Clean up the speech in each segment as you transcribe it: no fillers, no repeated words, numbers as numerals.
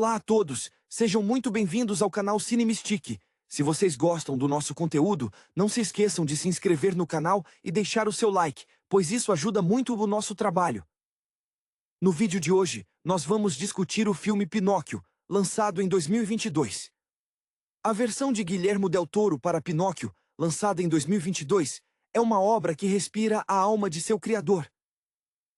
Olá a todos, sejam muito bem-vindos ao canal Cine Mystique. Se vocês gostam do nosso conteúdo, não se esqueçam de se inscrever no canal e deixar o seu like, pois isso ajuda muito o nosso trabalho. No vídeo de hoje, nós vamos discutir o filme Pinóquio, lançado em 2022. A versão de Guillermo del Toro para Pinóquio, lançada em 2022, é uma obra que respira a alma de seu criador.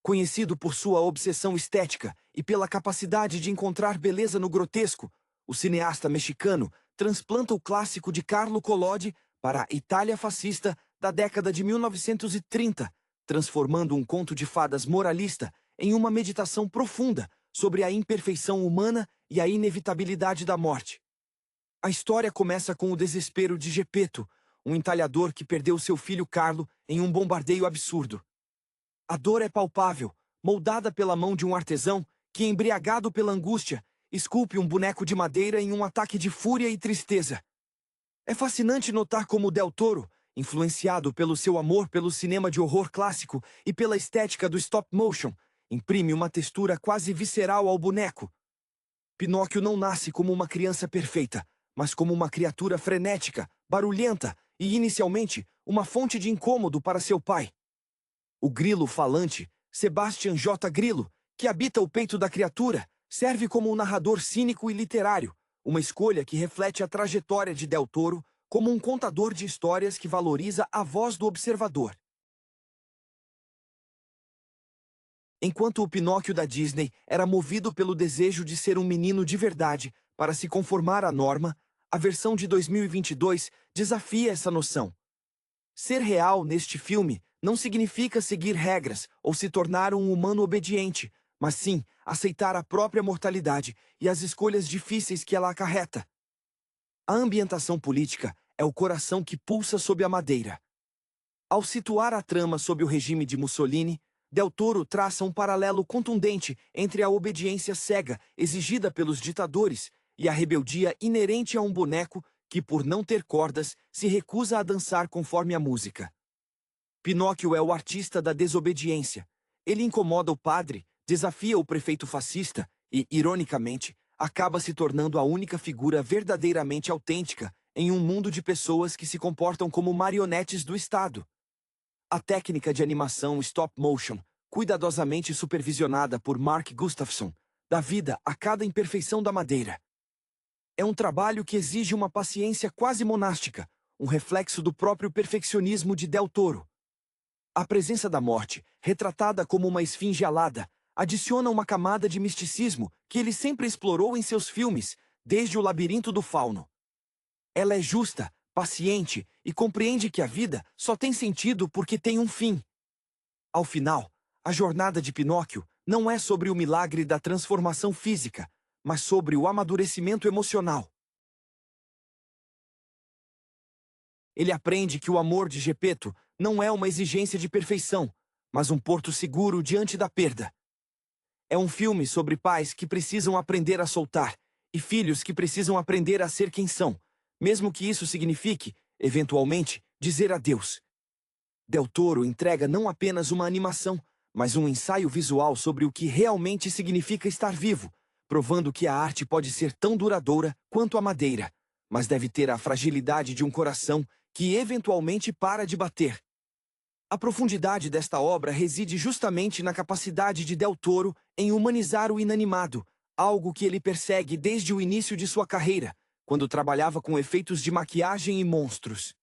Conhecido por sua obsessão estética e pela capacidade de encontrar beleza no grotesco, o cineasta mexicano transplanta o clássico de Carlo Collodi para a Itália fascista da década de 1930, transformando um conto de fadas moralista em uma meditação profunda sobre a imperfeição humana e a inevitabilidade da morte. A história começa com o desespero de Geppetto, um entalhador que perdeu seu filho Carlo em um bombardeio absurdo. A dor é palpável, moldada pela mão de um artesão que, embriagado pela angústia, esculpe um boneco de madeira em um ataque de fúria e tristeza. É fascinante notar como Del Toro, influenciado pelo seu amor pelo cinema de horror clássico e pela estética do stop motion, imprime uma textura quase visceral ao boneco. Pinóquio não nasce como uma criança perfeita, mas como uma criatura frenética, barulhenta e, inicialmente, uma fonte de incômodo para seu pai. O grilo falante, Sebastian J. Grillo, que habita o peito da criatura, serve como um narrador cínico e literário, uma escolha que reflete a trajetória de Del Toro como um contador de histórias que valoriza a voz do observador. Enquanto o Pinóquio da Disney era movido pelo desejo de ser um menino de verdade para se conformar à norma, a versão de 2022 desafia essa noção. Ser real neste filme não significa seguir regras ou se tornar um humano obediente, mas sim aceitar a própria mortalidade e as escolhas difíceis que ela acarreta. A ambientação política é o coração que pulsa sob a madeira. Ao situar a trama sob o regime de Mussolini, Del Toro traça um paralelo contundente entre a obediência cega exigida pelos ditadores e a rebeldia inerente a um boneco que, por não ter cordas, se recusa a dançar conforme a música. Pinóquio é o artista da desobediência. Ele incomoda o padre, desafia o prefeito fascista e, ironicamente, acaba se tornando a única figura verdadeiramente autêntica em um mundo de pessoas que se comportam como marionetes do Estado. A técnica de animação stop motion, cuidadosamente supervisionada por Mark Gustafson, dá vida a cada imperfeição da madeira. É um trabalho que exige uma paciência quase monástica, um reflexo do próprio perfeccionismo de Del Toro. A presença da morte, retratada como uma esfinge alada, adiciona uma camada de misticismo que ele sempre explorou em seus filmes, desde O Labirinto do Fauno. Ela é justa, paciente e compreende que a vida só tem sentido porque tem um fim. Ao final, a jornada de Pinóquio não é sobre o milagre da transformação física, mas sobre o amadurecimento emocional. Ele aprende que o amor de Geppetto não é uma exigência de perfeição, mas um porto seguro diante da perda. É um filme sobre pais que precisam aprender a soltar e filhos que precisam aprender a ser quem são, mesmo que isso signifique, eventualmente, dizer adeus. Del Toro entrega não apenas uma animação, mas um ensaio visual sobre o que realmente significa estar vivo, provando que a arte pode ser tão duradoura quanto a madeira, mas deve ter a fragilidade de um coração que eventualmente para de bater. A profundidade desta obra reside justamente na capacidade de Del Toro em humanizar o inanimado, algo que ele persegue desde o início de sua carreira, quando trabalhava com efeitos de maquiagem e monstros.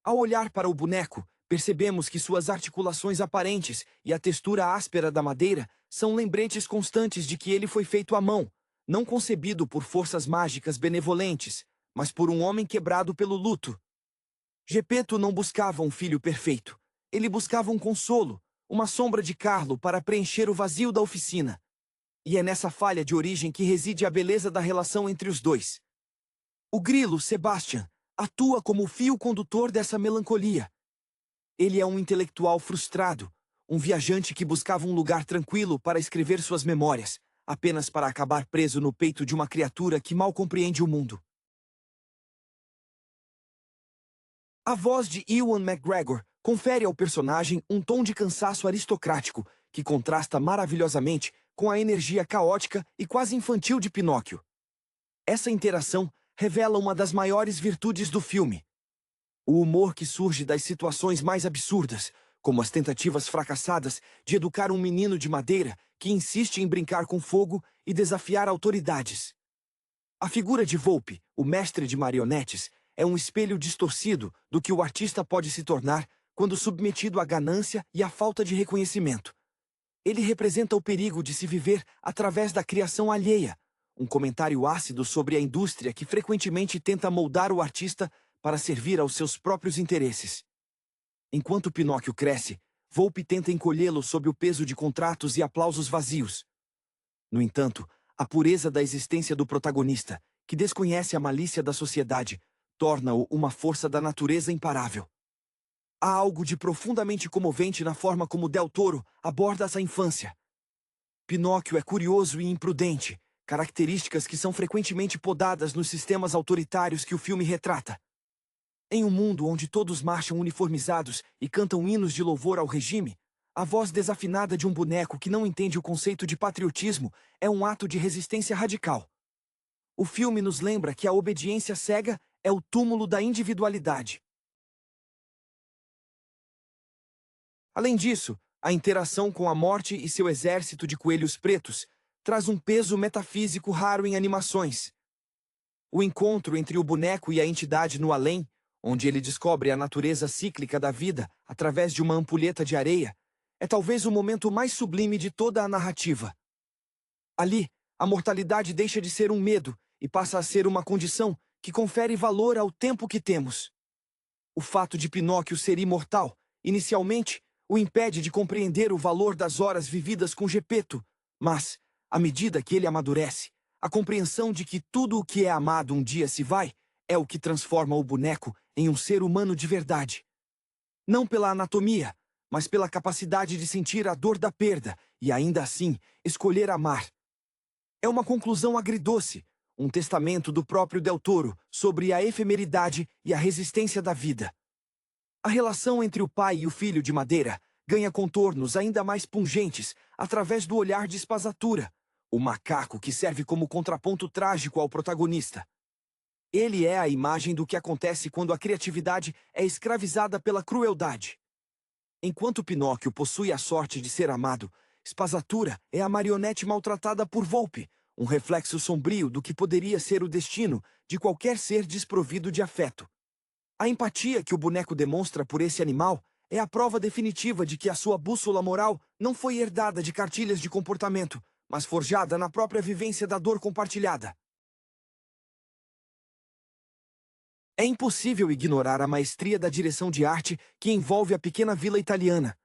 Ao olhar para o boneco, percebemos que suas articulações aparentes e a textura áspera da madeira são lembretes constantes de que ele foi feito à mão, não concebido por forças mágicas benevolentes, mas por um homem quebrado pelo luto. Geppetto não buscava um filho perfeito. Ele buscava um consolo, uma sombra de Carlo para preencher o vazio da oficina. E é nessa falha de origem que reside a beleza da relação entre os dois. O grilo, Sebastian, atua como o fio condutor dessa melancolia. Ele é um intelectual frustrado, um viajante que buscava um lugar tranquilo para escrever suas memórias, apenas para acabar preso no peito de uma criatura que mal compreende o mundo. A voz de Ewan McGregor confere ao personagem um tom de cansaço aristocrático, que contrasta maravilhosamente com a energia caótica e quase infantil de Pinóquio. Essa interação revela uma das maiores virtudes do filme. O humor que surge das situações mais absurdas, como as tentativas fracassadas de educar um menino de madeira que insiste em brincar com fogo e desafiar autoridades. A figura de Volpe, o mestre de marionetes, é um espelho distorcido do que o artista pode se tornar quando submetido à ganância e à falta de reconhecimento. Ele representa o perigo de se viver através da criação alheia, um comentário ácido sobre a indústria que frequentemente tenta moldar o artista para servir aos seus próprios interesses. Enquanto Pinóquio cresce, Volpe tenta encolhê-lo sob o peso de contratos e aplausos vazios. No entanto, a pureza da existência do protagonista, que desconhece a malícia da sociedade, torna-o uma força da natureza imparável. Há algo de profundamente comovente na forma como Del Toro aborda essa infância. Pinóquio é curioso e imprudente, características que são frequentemente podadas nos sistemas autoritários que o filme retrata. Em um mundo onde todos marcham uniformizados e cantam hinos de louvor ao regime, a voz desafinada de um boneco que não entende o conceito de patriotismo é um ato de resistência radical. O filme nos lembra que a obediência cega é o túmulo da individualidade. Além disso, a interação com a morte e seu exército de coelhos pretos traz um peso metafísico raro em animações. O encontro entre o boneco e a entidade no além, onde ele descobre a natureza cíclica da vida através de uma ampulheta de areia, é talvez o momento mais sublime de toda a narrativa. Ali, a mortalidade deixa de ser um medo e passa a ser uma condição que confere valor ao tempo que temos. O fato de Pinóquio ser imortal, inicialmente, o impede de compreender o valor das horas vividas com Gepeto, mas, à medida que ele amadurece, a compreensão de que tudo o que é amado um dia se vai é o que transforma o boneco em um ser humano de verdade. Não pela anatomia, mas pela capacidade de sentir a dor da perda e, ainda assim, escolher amar. É uma conclusão agridoce, um testamento do próprio Del Toro sobre a efemeridade e a resistência da vida. A relação entre o pai e o filho de madeira ganha contornos ainda mais pungentes através do olhar de Espasatura, o macaco que serve como contraponto trágico ao protagonista. Ele é a imagem do que acontece quando a criatividade é escravizada pela crueldade. Enquanto Pinóquio possui a sorte de ser amado, Espasatura é a marionete maltratada por Volpe, um reflexo sombrio do que poderia ser o destino de qualquer ser desprovido de afeto. A empatia que o boneco demonstra por esse animal é a prova definitiva de que a sua bússola moral não foi herdada de cartilhas de comportamento, mas forjada na própria vivência da dor compartilhada. É impossível ignorar a maestria da direção de arte que envolve a pequena vila italiana.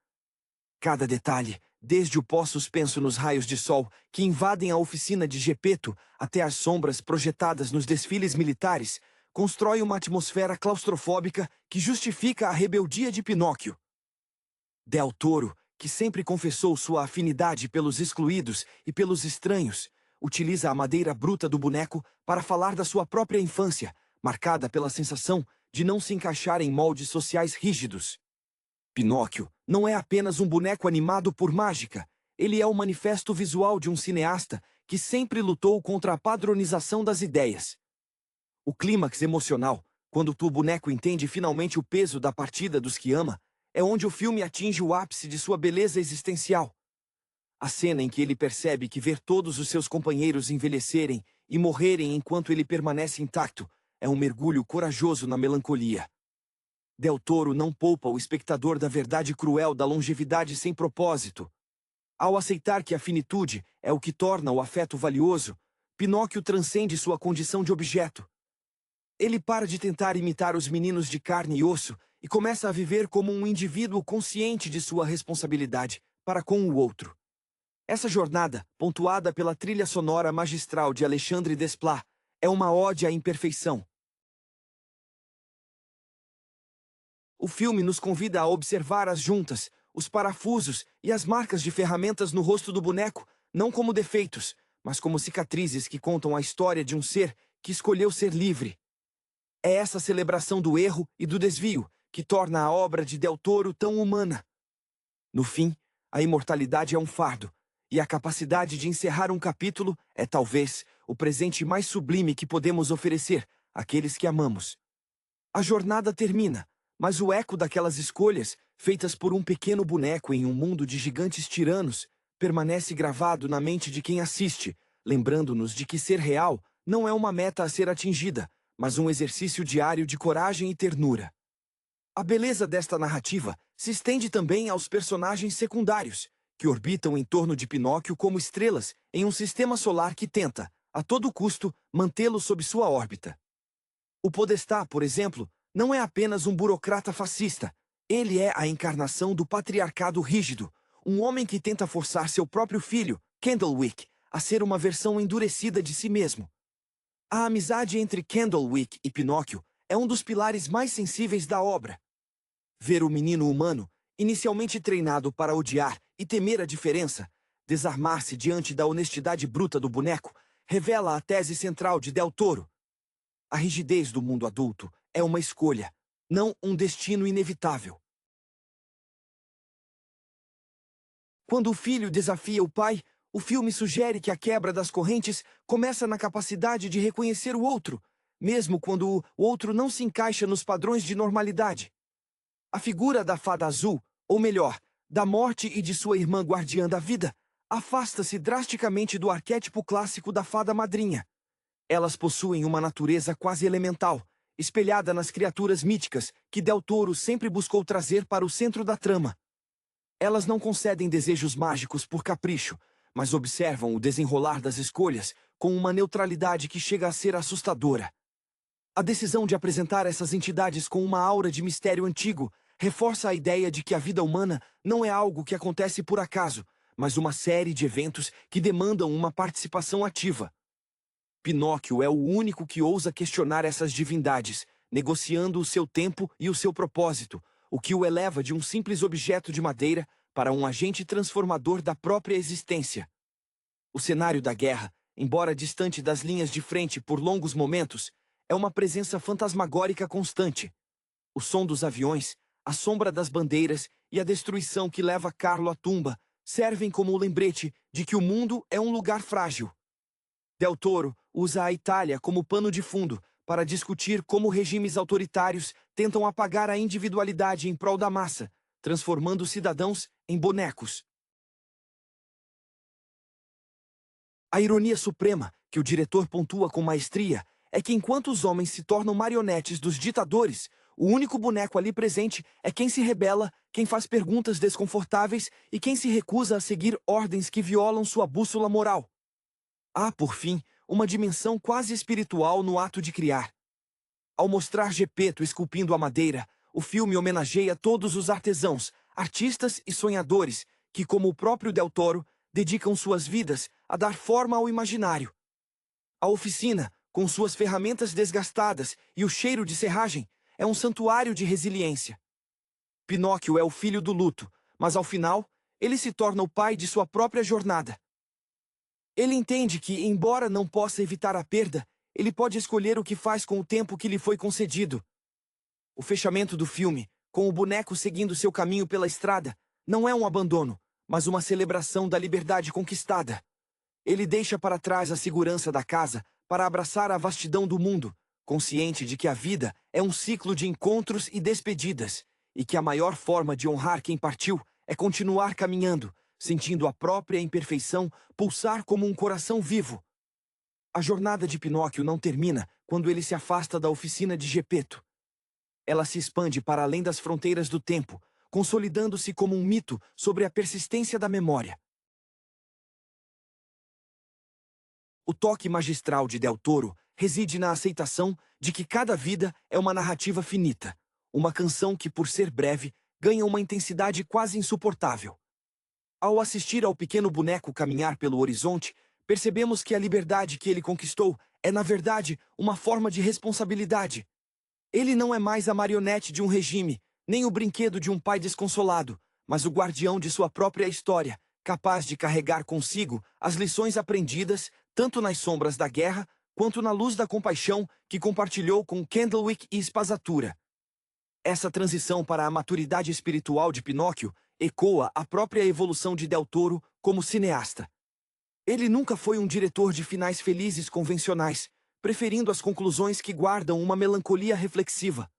Cada detalhe, desde o pó suspenso nos raios de sol que invadem a oficina de Gepeto até as sombras projetadas nos desfiles militares, constrói uma atmosfera claustrofóbica que justifica a rebeldia de Pinóquio. Del Toro, que sempre confessou sua afinidade pelos excluídos e pelos estranhos, utiliza a madeira bruta do boneco para falar da sua própria infância, marcada pela sensação de não se encaixar em moldes sociais rígidos. Pinóquio não é apenas um boneco animado por mágica, ele é o manifesto visual de um cineasta que sempre lutou contra a padronização das ideias. O clímax emocional, quando o boneco entende finalmente o peso da partida dos que ama, é onde o filme atinge o ápice de sua beleza existencial. A cena em que ele percebe que ver todos os seus companheiros envelhecerem e morrerem enquanto ele permanece intacto é um mergulho corajoso na melancolia. Del Toro não poupa o espectador da verdade cruel da longevidade sem propósito. Ao aceitar que a finitude é o que torna o afeto valioso, Pinóquio transcende sua condição de objeto. Ele para de tentar imitar os meninos de carne e osso e começa a viver como um indivíduo consciente de sua responsabilidade para com o outro. Essa jornada, pontuada pela trilha sonora magistral de Alexandre Desplat, é uma ode à imperfeição. O filme nos convida a observar as juntas, os parafusos e as marcas de ferramentas no rosto do boneco, não como defeitos, mas como cicatrizes que contam a história de um ser que escolheu ser livre. É essa celebração do erro e do desvio que torna a obra de Del Toro tão humana. No fim, a imortalidade é um fardo, e a capacidade de encerrar um capítulo é talvez o presente mais sublime que podemos oferecer àqueles que amamos. A jornada termina, mas o eco daquelas escolhas, feitas por um pequeno boneco em um mundo de gigantes tiranos, permanece gravado na mente de quem assiste, lembrando-nos de que ser real não é uma meta a ser atingida, mas um exercício diário de coragem e ternura. A beleza desta narrativa se estende também aos personagens secundários, que orbitam em torno de Pinóquio como estrelas em um sistema solar que tenta, a todo custo, mantê-lo sob sua órbita. O Podestá, por exemplo, não é apenas um burocrata fascista. Ele é a encarnação do patriarcado rígido, um homem que tenta forçar seu próprio filho, Candlewick, a ser uma versão endurecida de si mesmo. A amizade entre Candlewick e Pinóquio é um dos pilares mais sensíveis da obra. Ver o menino humano, inicialmente treinado para odiar e temer a diferença, desarmar-se diante da honestidade bruta do boneco, revela a tese central de Del Toro. A rigidez do mundo adulto é uma escolha, não um destino inevitável. Quando o filho desafia o pai, o filme sugere que a quebra das correntes começa na capacidade de reconhecer o outro, mesmo quando o outro não se encaixa nos padrões de normalidade. A figura da fada azul, ou melhor, da morte e de sua irmã guardiã da vida, afasta-se drasticamente do arquétipo clássico da fada madrinha. Elas possuem uma natureza quase elemental, espelhada nas criaturas míticas que Del Toro sempre buscou trazer para o centro da trama. Elas não concedem desejos mágicos por capricho, mas observam o desenrolar das escolhas com uma neutralidade que chega a ser assustadora. A decisão de apresentar essas entidades com uma aura de mistério antigo reforça a ideia de que a vida humana não é algo que acontece por acaso, mas uma série de eventos que demandam uma participação ativa. Pinóquio é o único que ousa questionar essas divindades, negociando o seu tempo e o seu propósito, o que o eleva de um simples objeto de madeira para um agente transformador da própria existência. O cenário da guerra, embora distante das linhas de frente por longos momentos, é uma presença fantasmagórica constante. O som dos aviões, a sombra das bandeiras e a destruição que leva Carlo à tumba servem como o lembrete de que o mundo é um lugar frágil. Del Toro usa a Itália como pano de fundo para discutir como regimes autoritários tentam apagar a individualidade em prol da massa, transformando cidadãos em bonecos. A ironia suprema, que o diretor pontua com maestria, é que enquanto os homens se tornam marionetes dos ditadores, o único boneco ali presente é quem se rebela, quem faz perguntas desconfortáveis e quem se recusa a seguir ordens que violam sua bússola moral. Há, por fim, uma dimensão quase espiritual no ato de criar. Ao mostrar Geppetto esculpindo a madeira, o filme homenageia todos os artesãos, artistas e sonhadores que, como o próprio Del Toro, dedicam suas vidas a dar forma ao imaginário. A oficina, com suas ferramentas desgastadas e o cheiro de serragem, é um santuário de resiliência. Pinóquio é o filho do luto, mas ao final, ele se torna o pai de sua própria jornada. Ele entende que, embora não possa evitar a perda, ele pode escolher o que faz com o tempo que lhe foi concedido. O fechamento do filme, com o boneco seguindo seu caminho pela estrada, não é um abandono, mas uma celebração da liberdade conquistada. Ele deixa para trás a segurança da casa para abraçar a vastidão do mundo, consciente de que a vida é um ciclo de encontros e despedidas, e que a maior forma de honrar quem partiu é continuar caminhando, sentindo a própria imperfeição pulsar como um coração vivo. A jornada de Pinóquio não termina quando ele se afasta da oficina de Geppetto. Ela se expande para além das fronteiras do tempo, consolidando-se como um mito sobre a persistência da memória. O toque magistral de Del Toro reside na aceitação de que cada vida é uma narrativa finita, uma canção que, por ser breve, ganha uma intensidade quase insuportável. Ao assistir ao pequeno boneco caminhar pelo horizonte, percebemos que a liberdade que ele conquistou é, na verdade, uma forma de responsabilidade. Ele não é mais a marionete de um regime, nem o brinquedo de um pai desconsolado, mas o guardião de sua própria história, capaz de carregar consigo as lições aprendidas, tanto nas sombras da guerra, quanto na luz da compaixão que compartilhou com Candlewick e Spazzatura. Essa transição para a maturidade espiritual de Pinóquio ecoa a própria evolução de Del Toro como cineasta. Ele nunca foi um diretor de finais felizes convencionais, preferindo as conclusões que guardam uma melancolia reflexiva.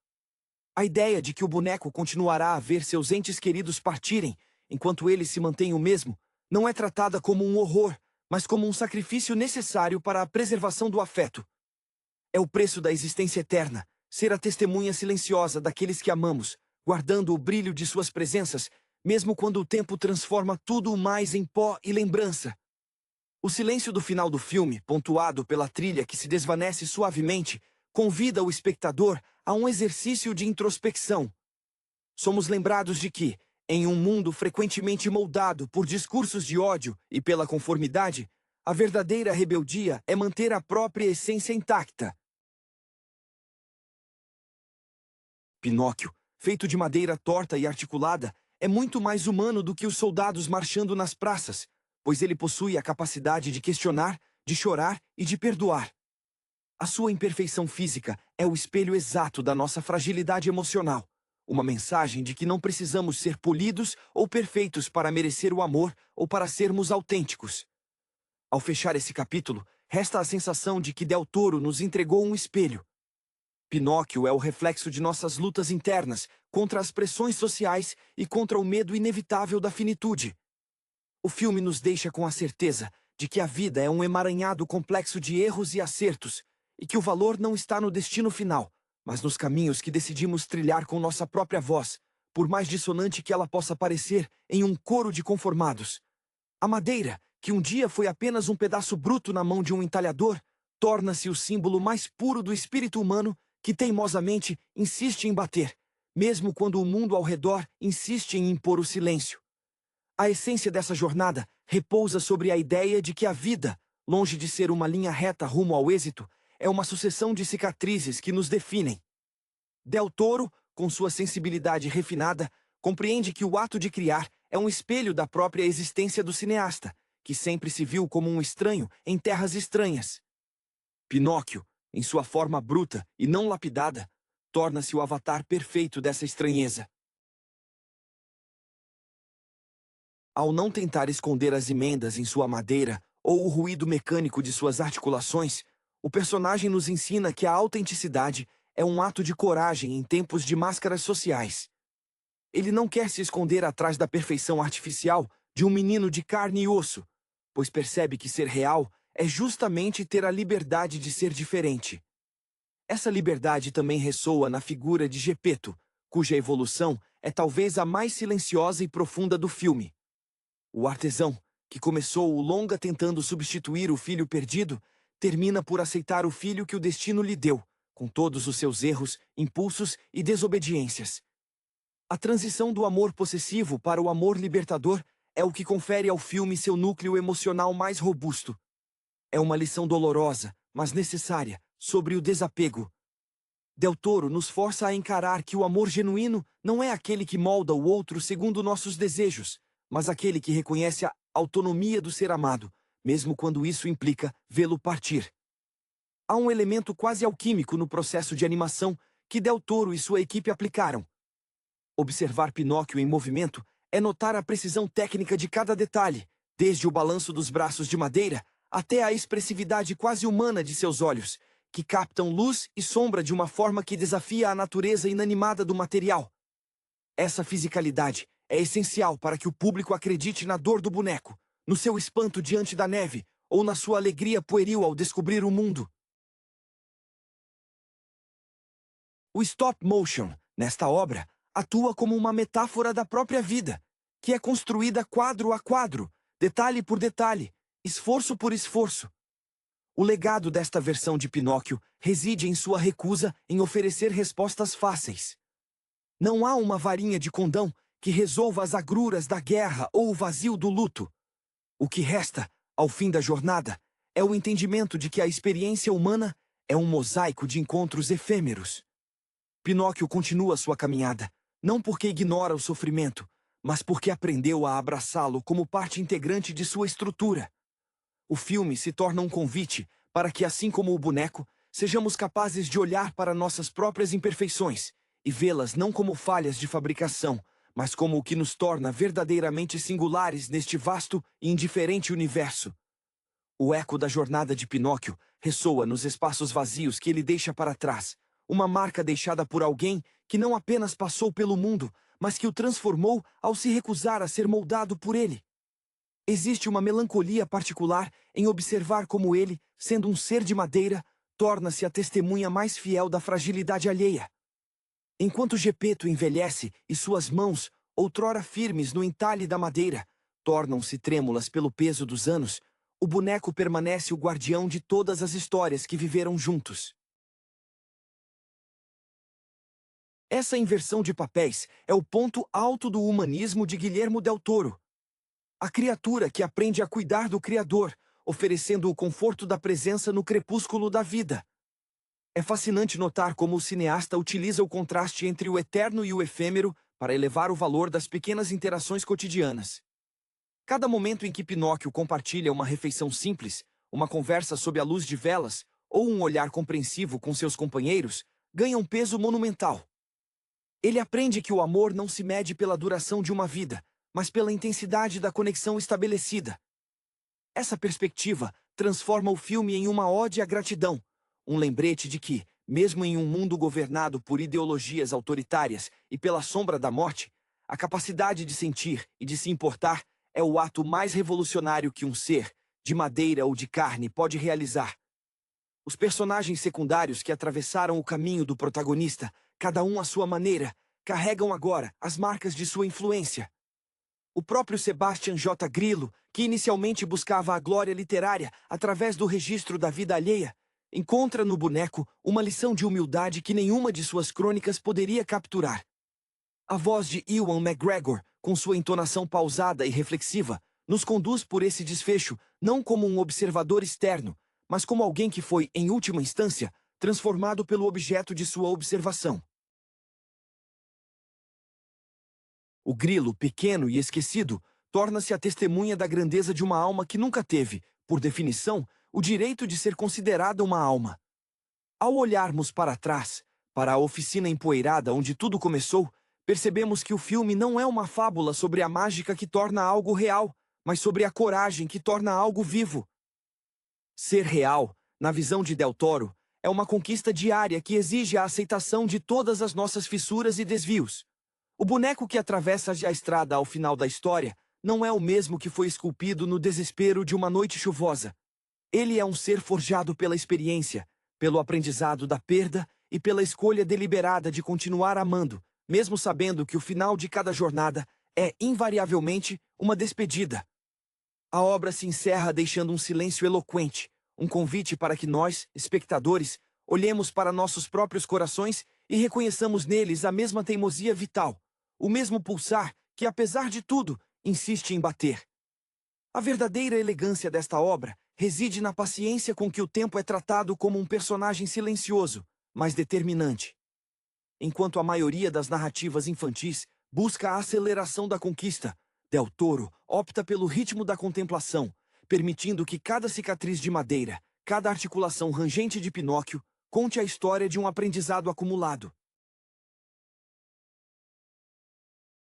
A ideia de que o boneco continuará a ver seus entes queridos partirem, enquanto ele se mantém o mesmo, não é tratada como um horror, mas como um sacrifício necessário para a preservação do afeto. É o preço da existência eterna, ser a testemunha silenciosa daqueles que amamos, guardando o brilho de suas presenças, mesmo quando o tempo transforma tudo mais em pó e lembrança. O silêncio do final do filme, pontuado pela trilha que se desvanece suavemente, convida o espectador a um exercício de introspecção. Somos lembrados de que, em um mundo frequentemente moldado por discursos de ódio e pela conformidade, a verdadeira rebeldia é manter a própria essência intacta. Pinóquio, feito de madeira torta e articulada, é muito mais humano do que os soldados marchando nas praças, pois ele possui a capacidade de questionar, de chorar e de perdoar. A sua imperfeição física é o espelho exato da nossa fragilidade emocional, uma mensagem de que não precisamos ser polidos ou perfeitos para merecer o amor ou para sermos autênticos. Ao fechar esse capítulo, resta a sensação de que Del Toro nos entregou um espelho. Pinóquio é o reflexo de nossas lutas internas contra as pressões sociais e contra o medo inevitável da finitude. O filme nos deixa com a certeza de que a vida é um emaranhado complexo de erros e acertos, e que o valor não está no destino final, mas nos caminhos que decidimos trilhar com nossa própria voz, por mais dissonante que ela possa parecer em um coro de conformados. A madeira, que um dia foi apenas um pedaço bruto na mão de um entalhador, torna-se o símbolo mais puro do espírito humano que teimosamente insiste em bater, mesmo quando o mundo ao redor insiste em impor o silêncio. A essência dessa jornada repousa sobre a ideia de que a vida, longe de ser uma linha reta rumo ao êxito, é uma sucessão de cicatrizes que nos definem. Del Toro, com sua sensibilidade refinada, compreende que o ato de criar é um espelho da própria existência do cineasta, que sempre se viu como um estranho em terras estranhas. Pinóquio, em sua forma bruta e não lapidada, torna-se o avatar perfeito dessa estranheza. Ao não tentar esconder as emendas em sua madeira ou o ruído mecânico de suas articulações, o personagem nos ensina que a autenticidade é um ato de coragem em tempos de máscaras sociais. Ele não quer se esconder atrás da perfeição artificial de um menino de carne e osso, pois percebe que ser real é justamente ter a liberdade de ser diferente. Essa liberdade também ressoa na figura de Gepeto, cuja evolução é talvez a mais silenciosa e profunda do filme. O artesão, que começou o longa tentando substituir o filho perdido, termina por aceitar o filho que o destino lhe deu, com todos os seus erros, impulsos e desobediências. A transição do amor possessivo para o amor libertador é o que confere ao filme seu núcleo emocional mais robusto. É uma lição dolorosa, mas necessária, sobre o desapego. Del Toro nos força a encarar que o amor genuíno não é aquele que molda o outro segundo nossos desejos, mas aquele que reconhece a autonomia do ser amado, mesmo quando isso implica vê-lo partir. Há um elemento quase alquímico no processo de animação que Del Toro e sua equipe aplicaram. Observar Pinóquio em movimento é notar a precisão técnica de cada detalhe, desde o balanço dos braços de madeira até a expressividade quase humana de seus olhos, que captam luz e sombra de uma forma que desafia a natureza inanimada do material. Essa fisicalidade é essencial para que o público acredite na dor do boneco, no seu espanto diante da neve, ou na sua alegria pueril ao descobrir o mundo. O stop motion, nesta obra, atua como uma metáfora da própria vida, que é construída quadro a quadro, detalhe por detalhe, esforço por esforço. O legado desta versão de Pinóquio reside em sua recusa em oferecer respostas fáceis. Não há uma varinha de condão que resolva as agruras da guerra ou o vazio do luto. O que resta, ao fim da jornada, é o entendimento de que a experiência humana é um mosaico de encontros efêmeros. Pinóquio continua sua caminhada, não porque ignora o sofrimento, mas porque aprendeu a abraçá-lo como parte integrante de sua estrutura. O filme se torna um convite para que, assim como o boneco, sejamos capazes de olhar para nossas próprias imperfeições e vê-las não como falhas de fabricação, mas como o que nos torna verdadeiramente singulares neste vasto e indiferente universo. O eco da jornada de Pinóquio ressoa nos espaços vazios que ele deixa para trás, uma marca deixada por alguém que não apenas passou pelo mundo, mas que o transformou ao se recusar a ser moldado por ele. Existe uma melancolia particular em observar como ele, sendo um ser de madeira, torna-se a testemunha mais fiel da fragilidade alheia. Enquanto Gepeto envelhece e suas mãos, outrora firmes no entalhe da madeira, tornam-se trêmulas pelo peso dos anos, o boneco permanece o guardião de todas as histórias que viveram juntos. Essa inversão de papéis é o ponto alto do humanismo de Guillermo del Toro. A criatura que aprende a cuidar do Criador, oferecendo o conforto da presença no crepúsculo da vida. É fascinante notar como o cineasta utiliza o contraste entre o eterno e o efêmero para elevar o valor das pequenas interações cotidianas. Cada momento em que Pinóquio compartilha uma refeição simples, uma conversa sob a luz de velas, ou um olhar compreensivo com seus companheiros, ganha um peso monumental. Ele aprende que o amor não se mede pela duração de uma vida, mas pela intensidade da conexão estabelecida. Essa perspectiva transforma o filme em uma ode à gratidão, um lembrete de que, mesmo em um mundo governado por ideologias autoritárias e pela sombra da morte, a capacidade de sentir e de se importar é o ato mais revolucionário que um ser, de madeira ou de carne, pode realizar. Os personagens secundários que atravessaram o caminho do protagonista, cada um à sua maneira, carregam agora as marcas de sua influência. O próprio Sebastian J. Grillo, que inicialmente buscava a glória literária através do registro da vida alheia, encontra no boneco uma lição de humildade que nenhuma de suas crônicas poderia capturar. A voz de Ewan McGregor, com sua entonação pausada e reflexiva, nos conduz por esse desfecho não como um observador externo, mas como alguém que foi, em última instância, transformado pelo objeto de sua observação. O grilo, pequeno e esquecido, torna-se a testemunha da grandeza de uma alma que nunca teve, por definição, o direito de ser considerada uma alma. Ao olharmos para trás, para a oficina empoeirada onde tudo começou, percebemos que o filme não é uma fábula sobre a mágica que torna algo real, mas sobre a coragem que torna algo vivo. Ser real, na visão de Del Toro, é uma conquista diária que exige a aceitação de todas as nossas fissuras e desvios. O boneco que atravessa a estrada ao final da história não é o mesmo que foi esculpido no desespero de uma noite chuvosa. Ele é um ser forjado pela experiência, pelo aprendizado da perda e pela escolha deliberada de continuar amando, mesmo sabendo que o final de cada jornada é, invariavelmente, uma despedida. A obra se encerra deixando um silêncio eloquente, um convite para que nós, espectadores, olhemos para nossos próprios corações e reconheçamos neles a mesma teimosia vital, o mesmo pulsar que, apesar de tudo, insiste em bater. A verdadeira elegância desta obra reside na paciência com que o tempo é tratado como um personagem silencioso, mas determinante. Enquanto a maioria das narrativas infantis busca a aceleração da conquista, Del Toro opta pelo ritmo da contemplação, permitindo que cada cicatriz de madeira, cada articulação rangente de Pinóquio, conte a história de um aprendizado acumulado.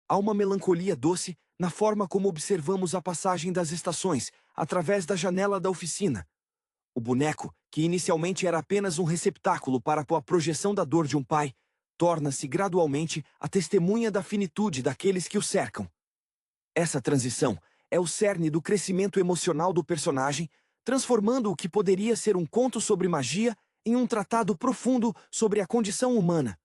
Há uma melancolia doce na forma como observamos a passagem das estações, através da janela da oficina. O boneco, que inicialmente era apenas um receptáculo para a projeção da dor de um pai, torna-se gradualmente a testemunha da finitude daqueles que o cercam. Essa transição é o cerne do crescimento emocional do personagem, transformando o que poderia ser um conto sobre magia em um tratado profundo sobre a condição humana.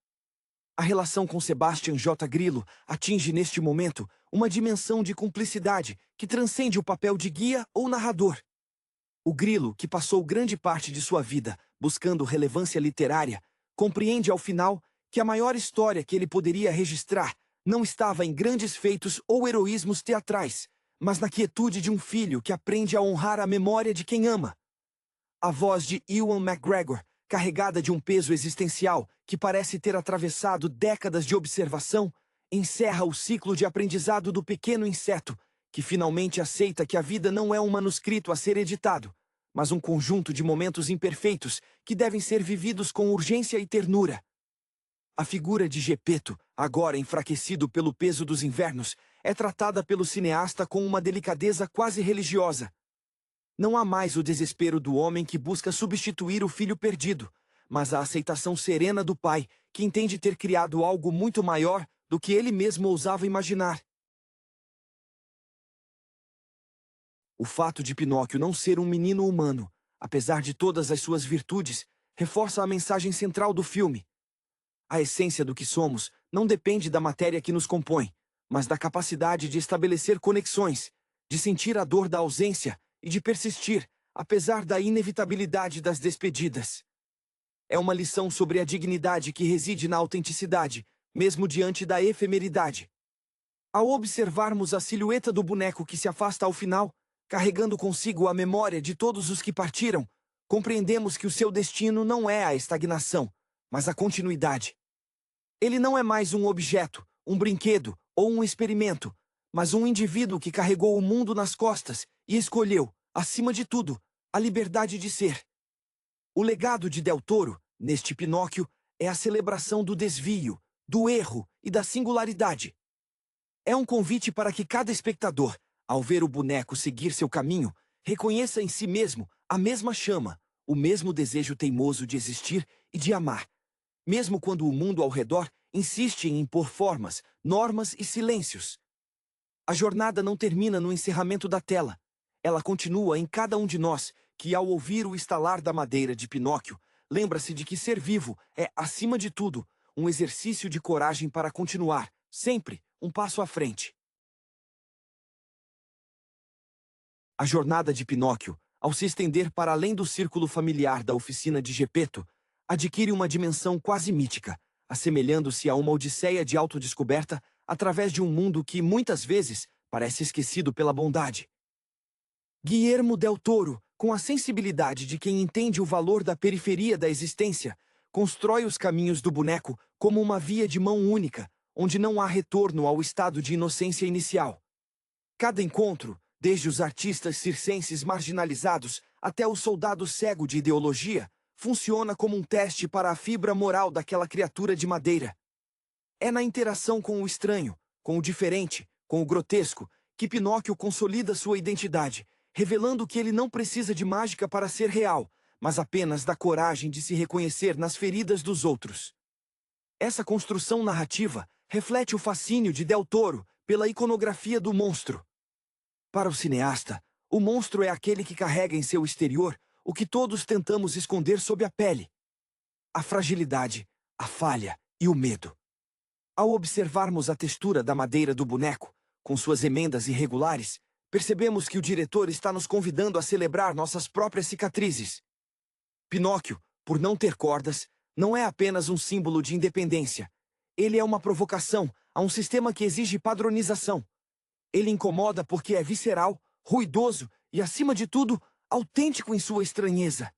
A relação com Sebastian J. Grillo atinge neste momento uma dimensão de cumplicidade que transcende o papel de guia ou narrador. O Grillo, que passou grande parte de sua vida buscando relevância literária, compreende ao final que a maior história que ele poderia registrar não estava em grandes feitos ou heroísmos teatrais, mas na quietude de um filho que aprende a honrar a memória de quem ama. A voz de Ewan McGregor, carregada de um peso existencial que parece ter atravessado décadas de observação, encerra o ciclo de aprendizado do pequeno inseto, que finalmente aceita que a vida não é um manuscrito a ser editado, mas um conjunto de momentos imperfeitos que devem ser vividos com urgência e ternura. A figura de Gepeto, agora enfraquecido pelo peso dos invernos, é tratada pelo cineasta com uma delicadeza quase religiosa. Não há mais o desespero do homem que busca substituir o filho perdido, mas a aceitação serena do pai, que entende ter criado algo muito maior do que ele mesmo ousava imaginar. O fato de Pinóquio não ser um menino humano, apesar de todas as suas virtudes, reforça a mensagem central do filme. A essência do que somos não depende da matéria que nos compõe, mas da capacidade de estabelecer conexões, de sentir a dor da ausência e de persistir, apesar da inevitabilidade das despedidas. É uma lição sobre a dignidade que reside na autenticidade, mesmo diante da efemeridade. Ao observarmos a silhueta do boneco que se afasta ao final, carregando consigo a memória de todos os que partiram, compreendemos que o seu destino não é a estagnação, mas a continuidade. Ele não é mais um objeto, um brinquedo ou um experimento, mas um indivíduo que carregou o mundo nas costas e escolheu, acima de tudo, a liberdade de ser. O legado de Del Toro, neste Pinóquio, é a celebração do desvio, do erro e da singularidade. É um convite para que cada espectador, ao ver o boneco seguir seu caminho, reconheça em si mesmo a mesma chama, o mesmo desejo teimoso de existir e de amar, mesmo quando o mundo ao redor insiste em impor formas, normas e silêncios. A jornada não termina no encerramento da tela. Ela continua em cada um de nós, que ao ouvir o estalar da madeira de Pinóquio, lembra-se de que ser vivo é, acima de tudo, um exercício de coragem para continuar, sempre, um passo à frente. A jornada de Pinóquio, ao se estender para além do círculo familiar da oficina de Gepeto, adquire uma dimensão quase mítica, assemelhando-se a uma odisseia de autodescoberta através de um mundo que, muitas vezes, parece esquecido pela bondade. Guillermo del Toro, com a sensibilidade de quem entende o valor da periferia da existência, constrói os caminhos do boneco como uma via de mão única, onde não há retorno ao estado de inocência inicial. Cada encontro, desde os artistas circenses marginalizados até o soldado cego de ideologia, funciona como um teste para a fibra moral daquela criatura de madeira. É na interação com o estranho, com o diferente, com o grotesco, que Pinóquio consolida sua identidade, revelando que ele não precisa de mágica para ser real, mas apenas da coragem de se reconhecer nas feridas dos outros. Essa construção narrativa reflete o fascínio de Del Toro pela iconografia do monstro. Para o cineasta, o monstro é aquele que carrega em seu exterior o que todos tentamos esconder sob a pele: a fragilidade, a falha e o medo. Ao observarmos a textura da madeira do boneco, com suas emendas irregulares, percebemos que o diretor está nos convidando a celebrar nossas próprias cicatrizes. Pinóquio, por não ter cordas, não é apenas um símbolo de independência. Ele é uma provocação a um sistema que exige padronização. Ele incomoda porque é visceral, ruidoso e, acima de tudo, autêntico em sua estranheza.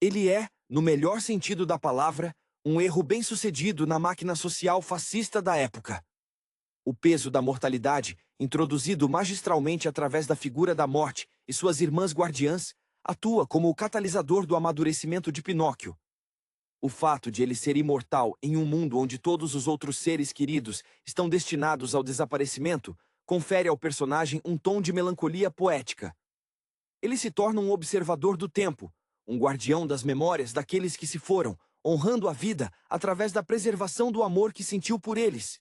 Ele é, no melhor sentido da palavra, um erro bem-sucedido na máquina social fascista da época. O peso da mortalidade, introduzido magistralmente através da figura da morte e suas irmãs guardiãs, atua como o catalisador do amadurecimento de Pinóquio. O fato de ele ser imortal em um mundo onde todos os outros seres queridos estão destinados ao desaparecimento, confere ao personagem um tom de melancolia poética. Ele se torna um observador do tempo, um guardião das memórias daqueles que se foram, honrando a vida através da preservação do amor que sentiu por eles.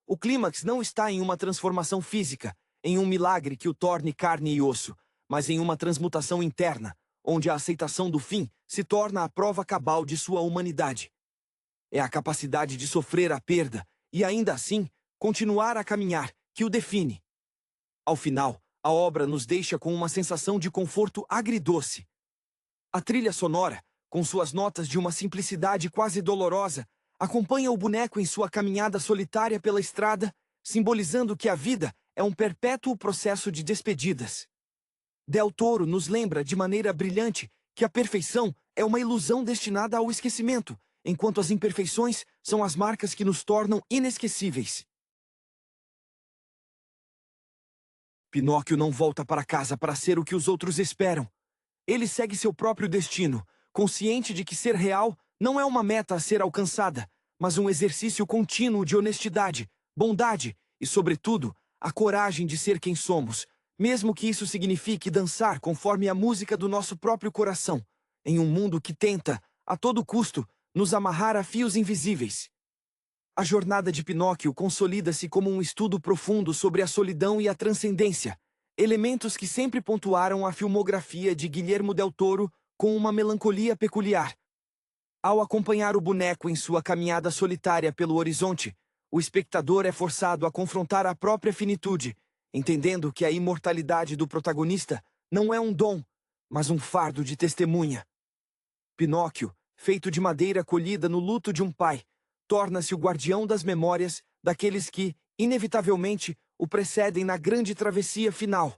O clímax não está em uma transformação física, em um milagre que o torne carne e osso, mas em uma transmutação interna, onde a aceitação do fim se torna a prova cabal de sua humanidade. É a capacidade de sofrer a perda e, ainda assim, continuar a caminhar que o define. Ao final, a obra nos deixa com uma sensação de conforto agridoce. A trilha sonora, com suas notas de uma simplicidade quase dolorosa, acompanha o boneco em sua caminhada solitária pela estrada, simbolizando que a vida é um perpétuo processo de despedidas. Del Toro nos lembra de maneira brilhante que a perfeição é uma ilusão destinada ao esquecimento, enquanto as imperfeições são as marcas que nos tornam inesquecíveis. Pinóquio não volta para casa para ser o que os outros esperam. Ele segue seu próprio destino, consciente de que ser real não é uma meta a ser alcançada, mas um exercício contínuo de honestidade, bondade e, sobretudo, a coragem de ser quem somos, mesmo que isso signifique dançar conforme a música do nosso próprio coração, em um mundo que tenta, a todo custo, nos amarrar a fios invisíveis. A jornada de Pinóquio consolida-se como um estudo profundo sobre a solidão e a transcendência, elementos que sempre pontuaram a filmografia de Guillermo del Toro com uma melancolia peculiar. Ao acompanhar o boneco em sua caminhada solitária pelo horizonte, o espectador é forçado a confrontar a própria finitude, entendendo que a imortalidade do protagonista não é um dom, mas um fardo de testemunha. Pinóquio, feito de madeira colhida no luto de um pai, torna-se o guardião das memórias daqueles que, inevitavelmente, o precedem na grande travessia final.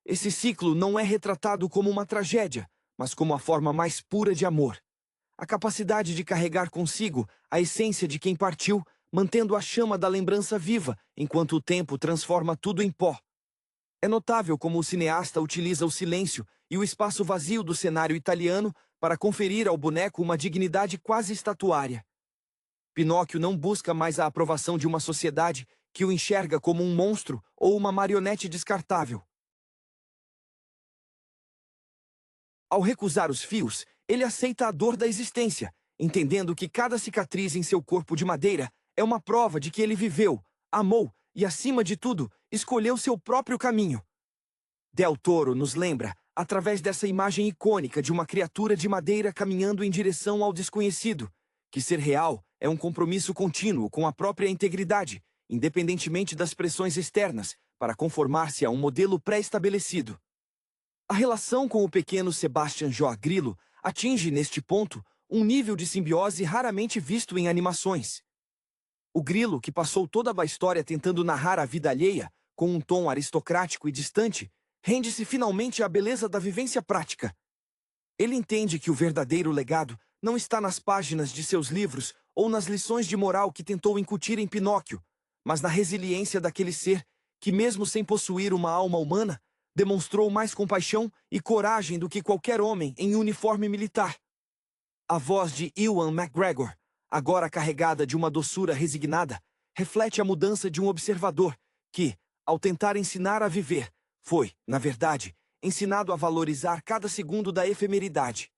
Esse ciclo não é retratado como uma tragédia, mas como a forma mais pura de amor. A capacidade de carregar consigo a essência de quem partiu, mantendo a chama da lembrança viva, enquanto o tempo transforma tudo em pó. É notável como o cineasta utiliza o silêncio e o espaço vazio do cenário italiano para conferir ao boneco uma dignidade quase estatuária. Pinóquio não busca mais a aprovação de uma sociedade que o enxerga como um monstro ou uma marionete descartável. Ao recusar os fios, ele aceita a dor da existência, entendendo que cada cicatriz em seu corpo de madeira é uma prova de que ele viveu, amou e, acima de tudo, escolheu seu próprio caminho. Del Toro nos lembra, através dessa imagem icônica de uma criatura de madeira caminhando em direção ao desconhecido, que ser real é um compromisso contínuo com a própria integridade, independentemente das pressões externas, para conformar-se a um modelo pré-estabelecido. A relação com o pequeno Sebastian Joa Grilo atinge, neste ponto, um nível de simbiose raramente visto em animações. O grilo, que passou toda a história tentando narrar a vida alheia, com um tom aristocrático e distante, rende-se finalmente à beleza da vivência prática. Ele entende que o verdadeiro legado não está nas páginas de seus livros ou nas lições de moral que tentou incutir em Pinóquio, mas na resiliência daquele ser que, mesmo sem possuir uma alma humana, demonstrou mais compaixão e coragem do que qualquer homem em uniforme militar. A voz de Ewan McGregor, agora carregada de uma doçura resignada, reflete a mudança de um observador que, ao tentar ensinar a viver, foi, na verdade, ensinado a valorizar cada segundo da efemeridade.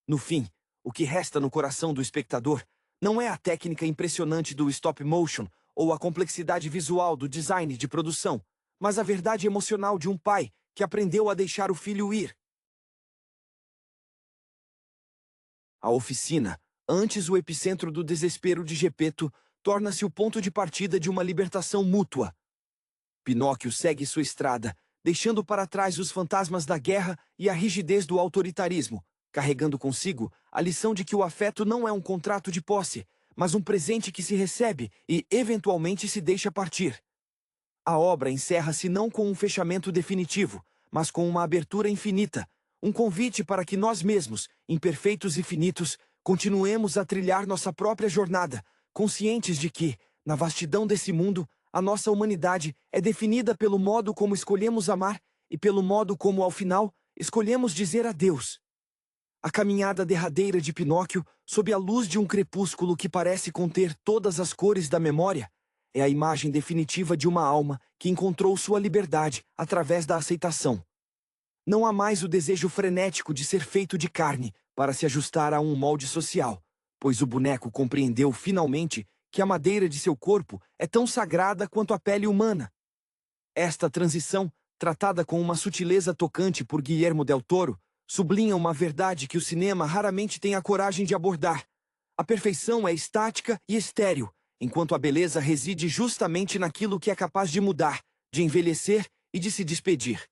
No fim, o que resta no coração do espectador não é a técnica impressionante do stop motion ou a complexidade visual do design de produção, mas a verdade emocional de um pai que aprendeu a deixar o filho ir. A oficina, antes o epicentro do desespero de Gepeto, torna-se o ponto de partida de uma libertação mútua. Pinóquio segue sua estrada, deixando para trás os fantasmas da guerra e a rigidez do autoritarismo, carregando consigo a lição de que o afeto não é um contrato de posse, mas um presente que se recebe e, eventualmente, se deixa partir. A obra encerra-se não com um fechamento definitivo, mas com uma abertura infinita, um convite para que nós mesmos, imperfeitos e finitos, continuemos a trilhar nossa própria jornada, conscientes de que, na vastidão desse mundo, a nossa humanidade é definida pelo modo como escolhemos amar e pelo modo como, ao final, escolhemos dizer adeus. A caminhada derradeira de Pinóquio, sob a luz de um crepúsculo que parece conter todas as cores da memória, é a imagem definitiva de uma alma que encontrou sua liberdade através da aceitação. Não há mais o desejo frenético de ser feito de carne para se ajustar a um molde social, pois o boneco compreendeu finalmente que a madeira de seu corpo é tão sagrada quanto a pele humana. Esta transição, tratada com uma sutileza tocante por Guillermo del Toro, sublinha uma verdade que o cinema raramente tem a coragem de abordar. A perfeição é estática e estéril, enquanto a beleza reside justamente naquilo que é capaz de mudar, de envelhecer e de se despedir.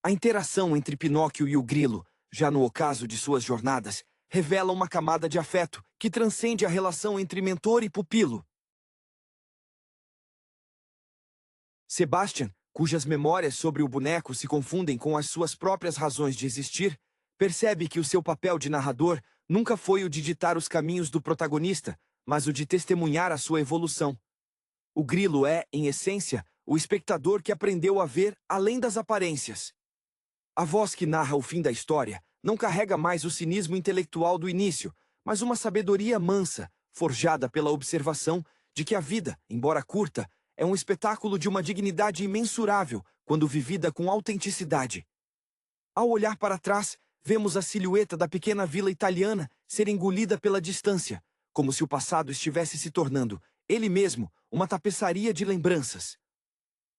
A interação entre Pinóquio e o grilo, já no ocaso de suas jornadas, revela uma camada de afeto que transcende a relação entre mentor e pupilo. Sebastian, cujas memórias sobre o boneco se confundem com as suas próprias razões de existir, percebe que o seu papel de narrador nunca foi o de ditar os caminhos do protagonista, mas o de testemunhar a sua evolução. O grilo é, em essência, o espectador que aprendeu a ver além das aparências. A voz que narra o fim da história não carrega mais o cinismo intelectual do início, mas uma sabedoria mansa, forjada pela observação de que a vida, embora curta, é um espetáculo de uma dignidade imensurável quando vivida com autenticidade. Ao olhar para trás, vemos a silhueta da pequena vila italiana ser engolida pela distância, como se o passado estivesse se tornando, ele mesmo, uma tapeçaria de lembranças.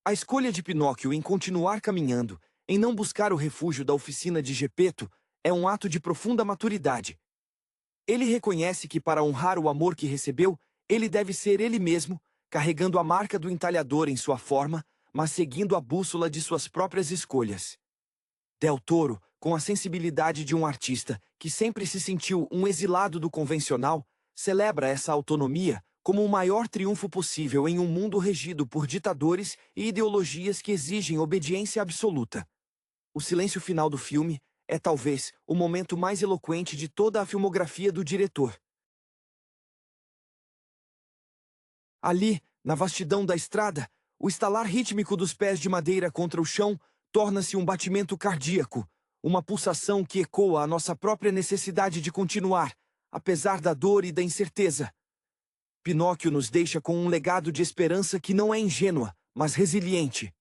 A escolha de Pinóquio em continuar caminhando, em não buscar o refúgio da oficina de Gepeto, é um ato de profunda maturidade. Ele reconhece que para honrar o amor que recebeu, ele deve ser ele mesmo, carregando a marca do entalhador em sua forma, mas seguindo a bússola de suas próprias escolhas. Del Toro, com a sensibilidade de um artista que sempre se sentiu um exilado do convencional, celebra essa autonomia como o maior triunfo possível em um mundo regido por ditadores e ideologias que exigem obediência absoluta. O silêncio final do filme é talvez o momento mais eloquente de toda a filmografia do diretor. Ali, na vastidão da estrada, o estalar rítmico dos pés de madeira contra o chão torna-se um batimento cardíaco, uma pulsação que ecoa a nossa própria necessidade de continuar, apesar da dor e da incerteza. Pinóquio nos deixa com um legado de esperança que não é ingênua, mas resiliente.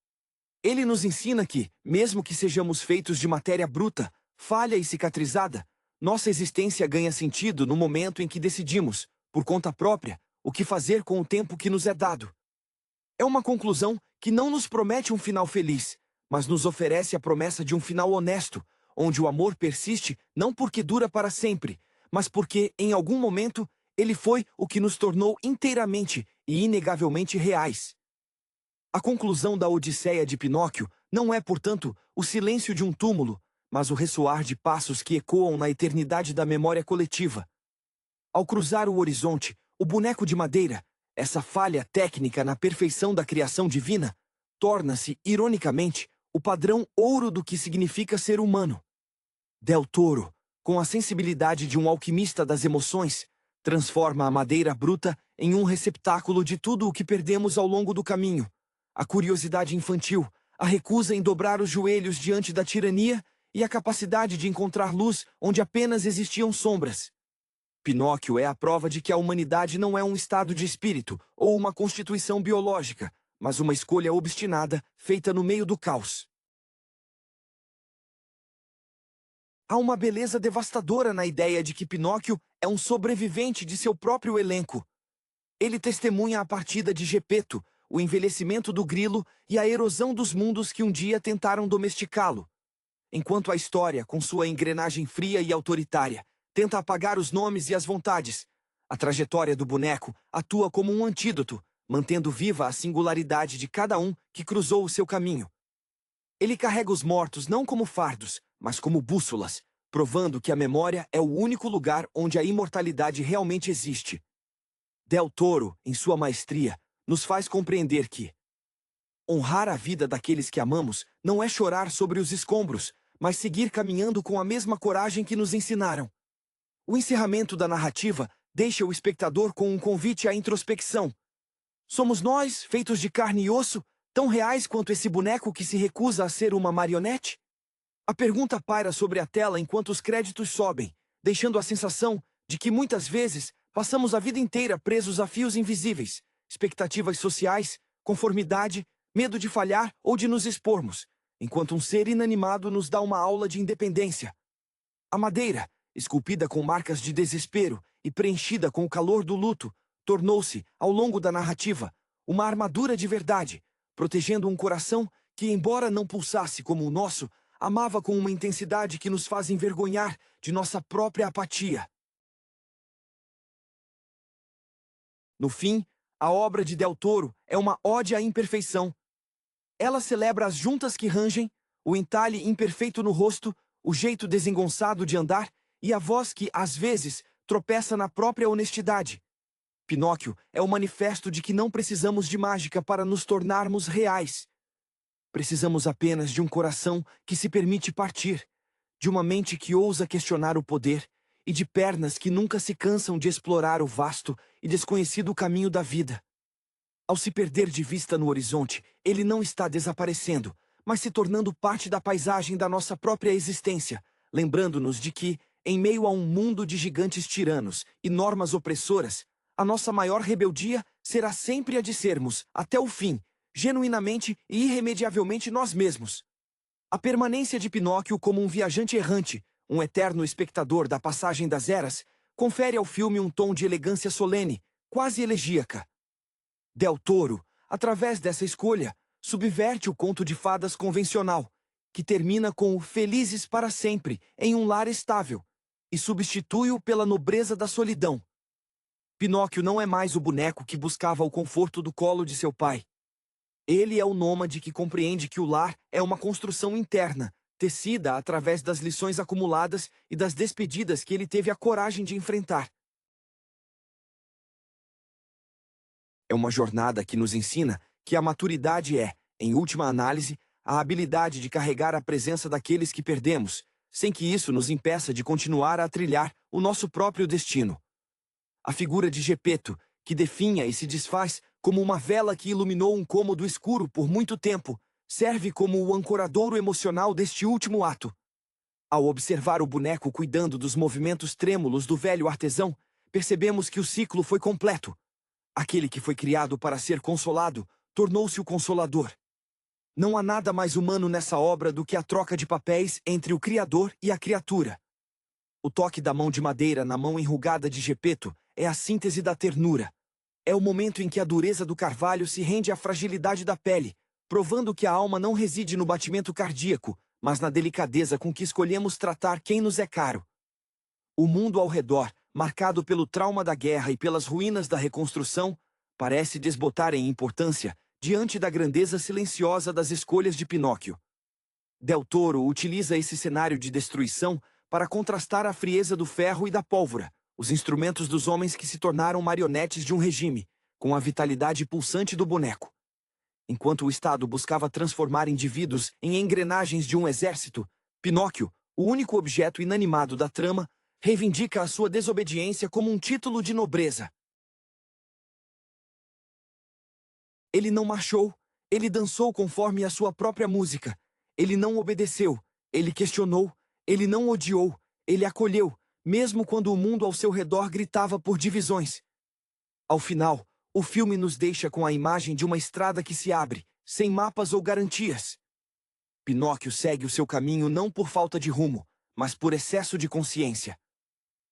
Ele nos ensina que, mesmo que sejamos feitos de matéria bruta, falha e cicatrizada, nossa existência ganha sentido no momento em que decidimos, por conta própria, o que fazer com o tempo que nos é dado. É uma conclusão que não nos promete um final feliz, mas nos oferece a promessa de um final honesto, onde o amor persiste não porque dura para sempre, mas porque, em algum momento, ele foi o que nos tornou inteiramente e inegavelmente reais. A conclusão da Odisseia de Pinóquio não é, portanto, o silêncio de um túmulo, mas o ressoar de passos que ecoam na eternidade da memória coletiva. Ao cruzar o horizonte, o boneco de madeira, essa falha técnica na perfeição da criação divina, torna-se, ironicamente, o padrão ouro do que significa ser humano. Del Toro, com a sensibilidade de um alquimista das emoções, transforma a madeira bruta em um receptáculo de tudo o que perdemos ao longo do caminho. A curiosidade infantil, a recusa em dobrar os joelhos diante da tirania e a capacidade de encontrar luz onde apenas existiam sombras. Pinóquio é a prova de que a humanidade não é um estado de espírito ou uma constituição biológica, mas uma escolha obstinada, feita no meio do caos. Há uma beleza devastadora na ideia de que Pinóquio é um sobrevivente de seu próprio elenco. Ele testemunha a partida de Gepeto, o envelhecimento do grilo e a erosão dos mundos que um dia tentaram domesticá-lo. Enquanto a história, com sua engrenagem fria e autoritária, tenta apagar os nomes e as vontades, a trajetória do boneco atua como um antídoto, mantendo viva a singularidade de cada um que cruzou o seu caminho. Ele carrega os mortos não como fardos, mas como bússolas, provando que a memória é o único lugar onde a imortalidade realmente existe. Del Toro, em sua maestria, nos faz compreender que honrar a vida daqueles que amamos não é chorar sobre os escombros, mas seguir caminhando com a mesma coragem que nos ensinaram. O encerramento da narrativa deixa o espectador com um convite à introspecção. Somos nós, feitos de carne e osso, tão reais quanto esse boneco que se recusa a ser uma marionete? A pergunta paira sobre a tela enquanto os créditos sobem, deixando a sensação de que muitas vezes passamos a vida inteira presos a fios invisíveis, expectativas sociais, conformidade, medo de falhar ou de nos expormos, enquanto um ser inanimado nos dá uma aula de independência. A madeira, esculpida com marcas de desespero e preenchida com o calor do luto, tornou-se, ao longo da narrativa, uma armadura de verdade, protegendo um coração que, embora não pulsasse como o nosso, amava com uma intensidade que nos faz envergonhar de nossa própria apatia. No fim, a obra de Del Toro é uma ode à imperfeição. Ela celebra as juntas que rangem, o entalhe imperfeito no rosto, o jeito desengonçado de andar e a voz que, às vezes, tropeça na própria honestidade. Pinóquio é o manifesto de que não precisamos de mágica para nos tornarmos reais. Precisamos apenas de um coração que se permite partir, de uma mente que ousa questionar o poder e de pernas que nunca se cansam de explorar o vasto e desconhecido caminho da vida. Ao se perder de vista no horizonte, ele não está desaparecendo, mas se tornando parte da paisagem da nossa própria existência, lembrando-nos de que, em meio a um mundo de gigantes tiranos e normas opressoras, a nossa maior rebeldia será sempre a de sermos, até o fim, genuinamente e irremediavelmente nós mesmos. A permanência de Pinóquio como um viajante errante, um eterno espectador da passagem das eras, confere ao filme um tom de elegância solene, quase elegíaca. Del Toro, através dessa escolha, subverte o conto de fadas convencional, que termina com o felizes para sempre em um lar estável, e substitui-o pela nobreza da solidão. Pinóquio não é mais o boneco que buscava o conforto do colo de seu pai. Ele é o nômade que compreende que o lar é uma construção interna, tecida através das lições acumuladas e das despedidas que ele teve a coragem de enfrentar. É uma jornada que nos ensina que a maturidade é, em última análise, a habilidade de carregar a presença daqueles que perdemos, sem que isso nos impeça de continuar a trilhar o nosso próprio destino. A figura de Gepeto, que definha e se desfaz como uma vela que iluminou um cômodo escuro por muito tempo, serve como o ancoradouro emocional deste último ato. Ao observar o boneco cuidando dos movimentos trêmulos do velho artesão, percebemos que o ciclo foi completo. Aquele que foi criado para ser consolado, tornou-se o consolador. Não há nada mais humano nessa obra do que a troca de papéis entre o Criador e a criatura. O toque da mão de madeira na mão enrugada de Gepeto é a síntese da ternura. É o momento em que a dureza do carvalho se rende à fragilidade da pele, provando que a alma não reside no batimento cardíaco, mas na delicadeza com que escolhemos tratar quem nos é caro. O mundo ao redor, marcado pelo trauma da guerra e pelas ruínas da reconstrução, parece desbotar em importância diante da grandeza silenciosa das escolhas de Pinóquio. Del Toro utiliza esse cenário de destruição para contrastar a frieza do ferro e da pólvora, os instrumentos dos homens que se tornaram marionetes de um regime, com a vitalidade pulsante do boneco. Enquanto o Estado buscava transformar indivíduos em engrenagens de um exército, Pinóquio, o único objeto inanimado da trama, reivindica a sua desobediência como um título de nobreza. Ele não marchou, ele dançou conforme a sua própria música. Ele não obedeceu, ele questionou, ele não odiou, ele acolheu, mesmo quando o mundo ao seu redor gritava por divisões. Ao final, o filme nos deixa com a imagem de uma estrada que se abre, sem mapas ou garantias. Pinóquio segue o seu caminho não por falta de rumo, mas por excesso de consciência.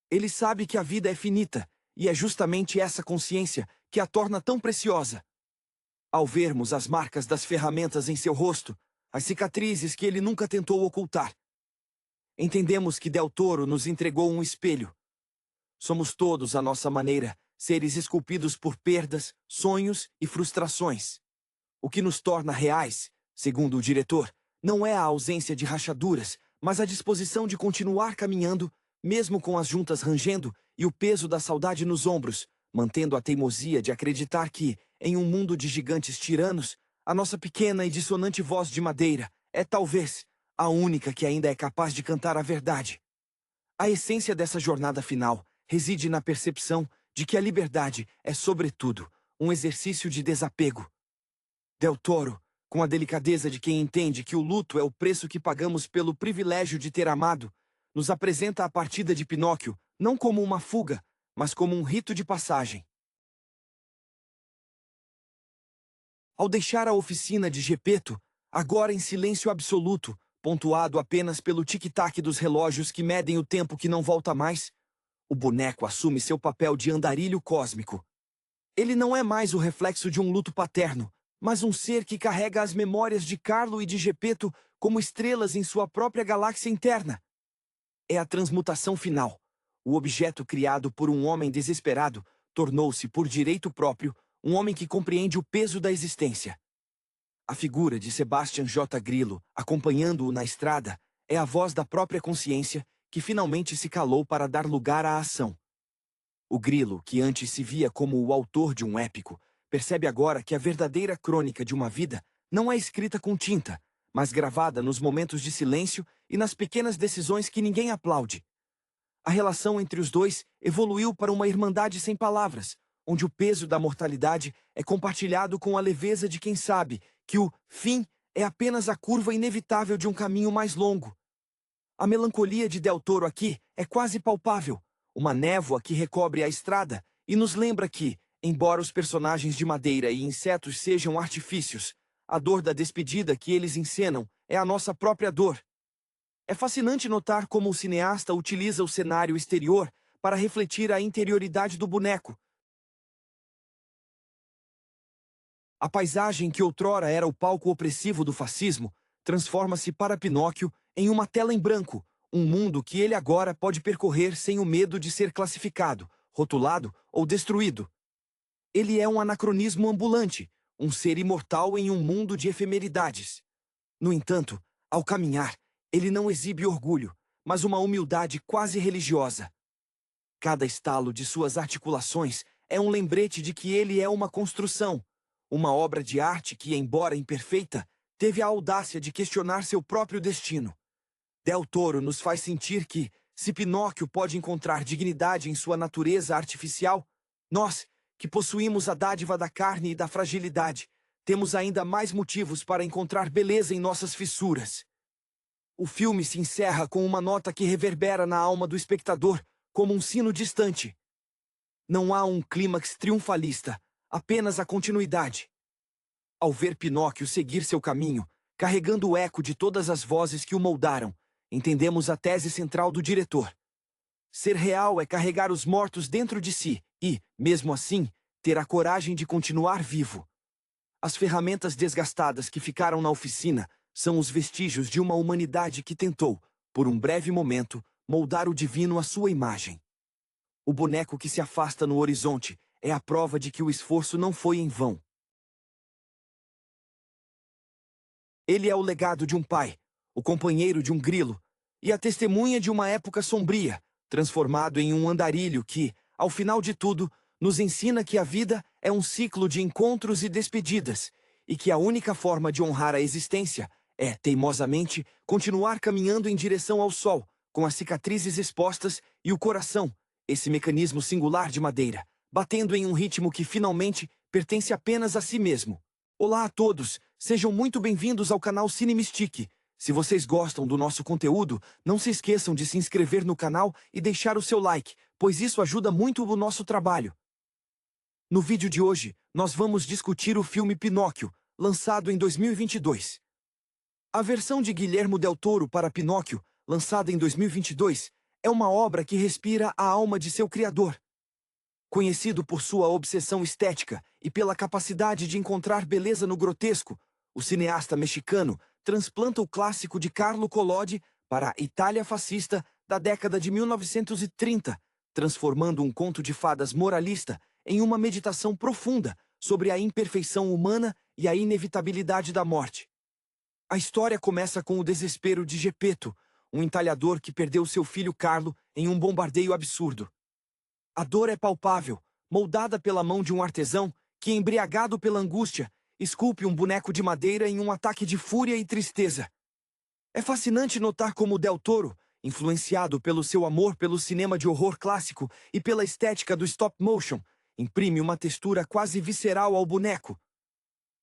Ele sabe que a vida é finita, e é justamente essa consciência que a torna tão preciosa. Ao vermos as marcas das ferramentas em seu rosto, as cicatrizes que ele nunca tentou ocultar, entendemos que Del Toro nos entregou um espelho. Somos todos, à nossa maneira, seres esculpidos por perdas, sonhos e frustrações. O que nos torna reais, segundo o diretor, não é a ausência de rachaduras, mas a disposição de continuar caminhando, mesmo com as juntas rangendo e o peso da saudade nos ombros, mantendo a teimosia de acreditar que, em um mundo de gigantes tiranos, a nossa pequena e dissonante voz de madeira é, talvez, a única que ainda é capaz de cantar a verdade. A essência dessa jornada final reside na percepção de que a liberdade é, sobretudo, um exercício de desapego. Del Toro, com a delicadeza de quem entende que o luto é o preço que pagamos pelo privilégio de ter amado, nos apresenta a partida de Pinóquio não como uma fuga, mas como um rito de passagem. Ao deixar a oficina de Gepeto, agora em silêncio absoluto, pontuado apenas pelo tic-tac dos relógios que medem o tempo que não volta mais, o boneco assume seu papel de andarilho cósmico. Ele não é mais o reflexo de um luto paterno, mas um ser que carrega as memórias de Carlo e de Gepeto como estrelas em sua própria galáxia interna. É a transmutação final. O objeto criado por um homem desesperado tornou-se, por direito próprio, um homem que compreende o peso da existência. A figura de Sebastian J. Grillo, acompanhando-o na estrada, é a voz da própria consciência que finalmente se calou para dar lugar à ação. O Grillo, que antes se via como o autor de um épico, percebe agora que a verdadeira crônica de uma vida não é escrita com tinta, mas gravada nos momentos de silêncio e nas pequenas decisões que ninguém aplaude. A relação entre os dois evoluiu para uma irmandade sem palavras, onde o peso da mortalidade é compartilhado com a leveza de quem sabe que o fim é apenas a curva inevitável de um caminho mais longo. A melancolia de Del Toro aqui é quase palpável, uma névoa que recobre a estrada e nos lembra que, embora os personagens de madeira e insetos sejam artifícios, a dor da despedida que eles encenam é a nossa própria dor. É fascinante notar como o cineasta utiliza o cenário exterior para refletir a interioridade do boneco. A paisagem que outrora era o palco opressivo do fascismo transforma-se para Pinóquio em uma tela em branco, um mundo que ele agora pode percorrer sem o medo de ser classificado, rotulado ou destruído. Ele é um anacronismo ambulante, um ser imortal em um mundo de efemeridades. No entanto, ao caminhar, ele não exibe orgulho, mas uma humildade quase religiosa. Cada estalo de suas articulações é um lembrete de que ele é uma construção, uma obra de arte que, embora imperfeita, teve a audácia de questionar seu próprio destino. Del Toro nos faz sentir que, se Pinóquio pode encontrar dignidade em sua natureza artificial, nós, que possuímos a dádiva da carne e da fragilidade, temos ainda mais motivos para encontrar beleza em nossas fissuras. O filme se encerra com uma nota que reverbera na alma do espectador, como um sino distante. Não há um clímax triunfalista, apenas a continuidade. Ao ver Pinóquio seguir seu caminho, carregando o eco de todas as vozes que o moldaram, entendemos a tese central do diretor. Ser real é carregar os mortos dentro de si e, mesmo assim, ter a coragem de continuar vivo. As ferramentas desgastadas que ficaram na oficina são os vestígios de uma humanidade que tentou, por um breve momento, moldar o divino à sua imagem. O boneco que se afasta no horizonte é a prova de que o esforço não foi em vão. Ele é o legado de um pai, o companheiro de um grilo, e a testemunha de uma época sombria, transformado em um andarilho que, ao final de tudo, nos ensina que a vida é um ciclo de encontros e despedidas, e que a única forma de honrar a existência é, teimosamente, continuar caminhando em direção ao sol, com as cicatrizes expostas e o coração, esse mecanismo singular de madeira, batendo em um ritmo que finalmente pertence apenas a si mesmo. Olá a todos, sejam muito bem-vindos ao canal Cine Mystique. Se vocês gostam do nosso conteúdo, não se esqueçam de se inscrever no canal e deixar o seu like, pois isso ajuda muito o nosso trabalho. No vídeo de hoje, nós vamos discutir o filme Pinóquio, lançado em 2022. A versão de Guillermo del Toro para Pinóquio, lançada em 2022, é uma obra que respira a alma de seu criador. Conhecido por sua obsessão estética e pela capacidade de encontrar beleza no grotesco, o cineasta mexicano transplanta o clássico de Carlo Collodi para a Itália fascista da década de 1930, transformando um conto de fadas moralista em uma meditação profunda sobre a imperfeição humana e a inevitabilidade da morte. A história começa com o desespero de Geppetto, um entalhador que perdeu seu filho Carlo em um bombardeio absurdo. A dor é palpável, moldada pela mão de um artesão que, embriagado pela angústia, esculpe um boneco de madeira em um ataque de fúria e tristeza. É fascinante notar como Del Toro, influenciado pelo seu amor pelo cinema de horror clássico e pela estética do stop motion, imprime uma textura quase visceral ao boneco.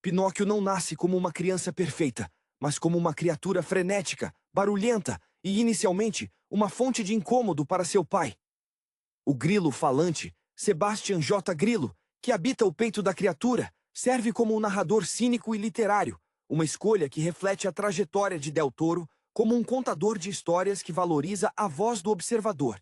Pinóquio não nasce como uma criança perfeita, mas como uma criatura frenética, barulhenta e, inicialmente, uma fonte de incômodo para seu pai. O grilo falante, Sebastian J. Grillo, que habita o peito da criatura, serve como um narrador cínico e literário, uma escolha que reflete a trajetória de Del Toro como um contador de histórias que valoriza a voz do observador.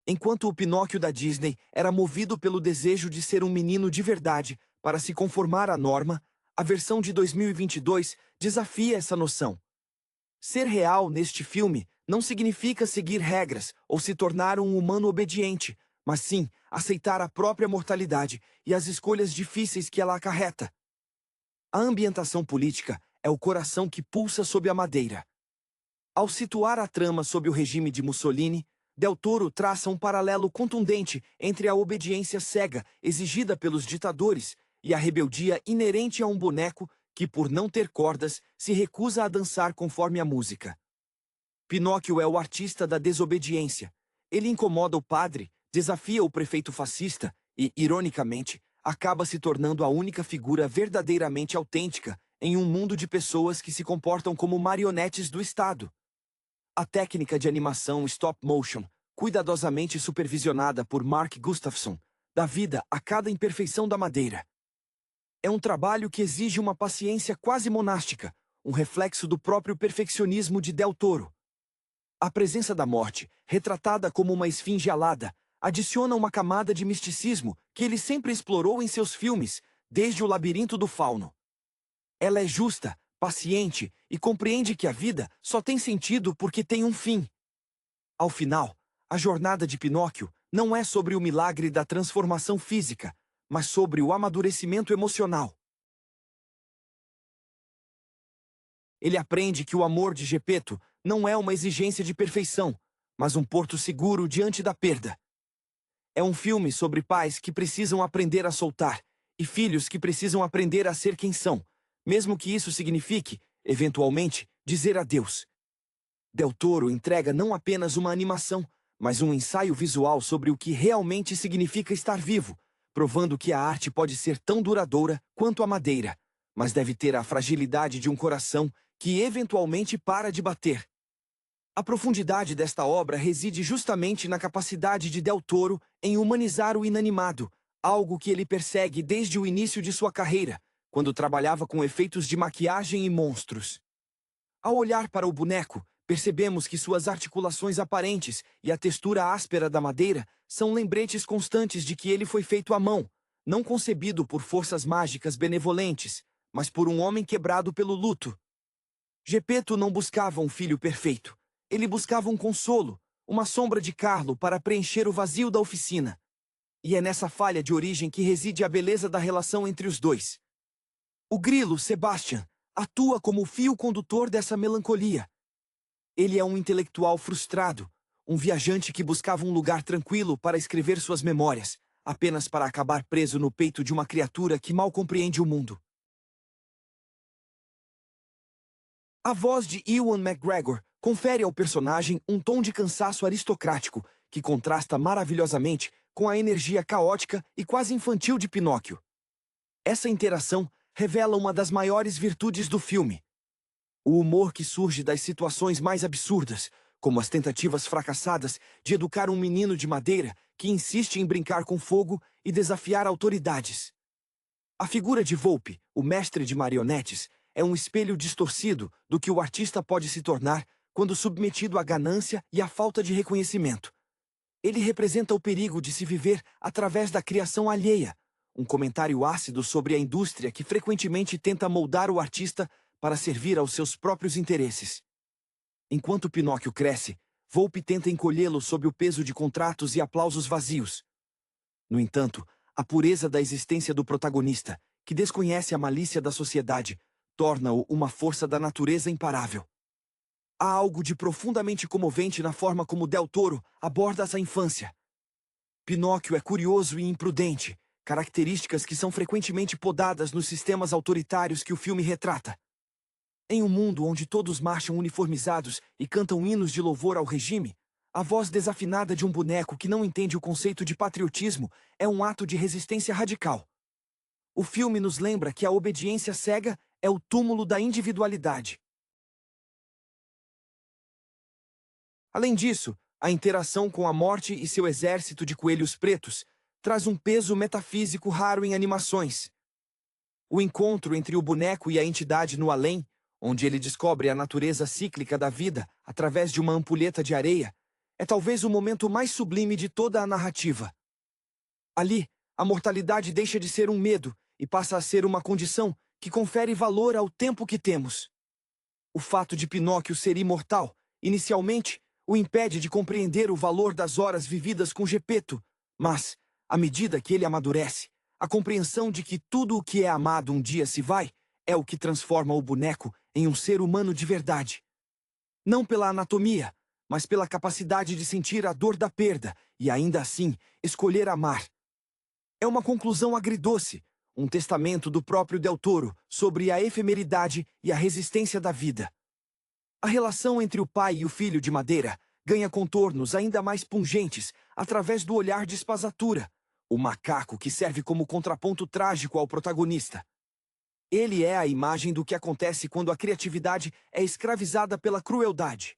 Enquanto o Pinóquio da Disney era movido pelo desejo de ser um menino de verdade para se conformar à norma, a versão de 2022 desafia essa noção. Ser real neste filme não significa seguir regras ou se tornar um humano obediente, mas sim aceitar a própria mortalidade e as escolhas difíceis que ela acarreta. A ambientação política é o coração que pulsa sob a madeira. Ao situar a trama sob o regime de Mussolini, Del Toro traça um paralelo contundente entre a obediência cega exigida pelos ditadores e a rebeldia inerente a um boneco que, por não ter cordas, se recusa a dançar conforme a música. Pinóquio é o artista da desobediência. Ele incomoda o padre, desafia o prefeito fascista e, ironicamente, acaba se tornando a única figura verdadeiramente autêntica em um mundo de pessoas que se comportam como marionetes do Estado. A técnica de animação stop motion, cuidadosamente supervisionada por Mark Gustafson, dá vida a cada imperfeição da madeira. É um trabalho que exige uma paciência quase monástica, um reflexo do próprio perfeccionismo de Del Toro. A presença da morte, retratada como uma esfinge alada, adiciona uma camada de misticismo que ele sempre explorou em seus filmes, desde O Labirinto do Fauno. Ela é justa, paciente e compreende que a vida só tem sentido porque tem um fim. Ao final, a jornada de Pinóquio não é sobre o milagre da transformação física, mas sobre o amadurecimento emocional. Ele aprende que o amor de Geppetto não é uma exigência de perfeição, mas um porto seguro diante da perda. É um filme sobre pais que precisam aprender a soltar e filhos que precisam aprender a ser quem são, mesmo que isso signifique, eventualmente, dizer adeus. Del Toro entrega não apenas uma animação, mas um ensaio visual sobre o que realmente significa estar vivo, provando que a arte pode ser tão duradoura quanto a madeira, mas deve ter a fragilidade de um coração que eventualmente para de bater. A profundidade desta obra reside justamente na capacidade de Del Toro em humanizar o inanimado, algo que ele persegue desde o início de sua carreira, quando trabalhava com efeitos de maquiagem e monstros. Ao olhar para o boneco, percebemos que suas articulações aparentes e a textura áspera da madeira são lembretes constantes de que ele foi feito à mão, não concebido por forças mágicas benevolentes, mas por um homem quebrado pelo luto. Geppetto não buscava um filho perfeito. Ele buscava um consolo, uma sombra de Carlo para preencher o vazio da oficina. E é nessa falha de origem que reside a beleza da relação entre os dois. O grilo, Sebastian, atua como o fio condutor dessa melancolia. Ele é um intelectual frustrado, um viajante que buscava um lugar tranquilo para escrever suas memórias, apenas para acabar preso no peito de uma criatura que mal compreende o mundo. A voz de Ewan McGregor confere ao personagem um tom de cansaço aristocrático, que contrasta maravilhosamente com a energia caótica e quase infantil de Pinóquio. Essa interação revela uma das maiores virtudes do filme. O humor que surge das situações mais absurdas, como as tentativas fracassadas de educar um menino de madeira que insiste em brincar com fogo e desafiar autoridades. A figura de Volpe, o mestre de marionetes, é um espelho distorcido do que o artista pode se tornar quando submetido à ganância e à falta de reconhecimento. Ele representa o perigo de se viver através da criação alheia, um comentário ácido sobre a indústria que frequentemente tenta moldar o artista para servir aos seus próprios interesses. Enquanto Pinóquio cresce, Volpe tenta encolhê-lo sob o peso de contratos e aplausos vazios. No entanto, a pureza da existência do protagonista, que desconhece a malícia da sociedade, torna-o uma força da natureza imparável. Há algo de profundamente comovente na forma como Del Toro aborda essa infância. Pinóquio é curioso e imprudente, características que são frequentemente podadas nos sistemas autoritários que o filme retrata. Em um mundo onde todos marcham uniformizados e cantam hinos de louvor ao regime, a voz desafinada de um boneco que não entende o conceito de patriotismo é um ato de resistência radical. O filme nos lembra que a obediência cega é o túmulo da individualidade. Além disso, a interação com a morte e seu exército de coelhos pretos traz um peso metafísico raro em animações. O encontro entre o boneco e a entidade no além, onde ele descobre a natureza cíclica da vida através de uma ampulheta de areia, é talvez o momento mais sublime de toda a narrativa. Ali, a mortalidade deixa de ser um medo e passa a ser uma condição que confere valor ao tempo que temos. O fato de Pinóquio ser imortal, inicialmente, o impede de compreender o valor das horas vividas com Geppetto, mas, à medida que ele amadurece, a compreensão de que tudo o que é amado um dia se vai é o que transforma o boneco em um ser humano de verdade. Não pela anatomia, mas pela capacidade de sentir a dor da perda e, ainda assim, escolher amar. É uma conclusão agridoce, um testamento do próprio Del Toro sobre a efemeridade e a resistência da vida. A relação entre o pai e o filho de madeira ganha contornos ainda mais pungentes através do olhar de Espasatura, o macaco que serve como contraponto trágico ao protagonista. Ele é a imagem do que acontece quando a criatividade é escravizada pela crueldade.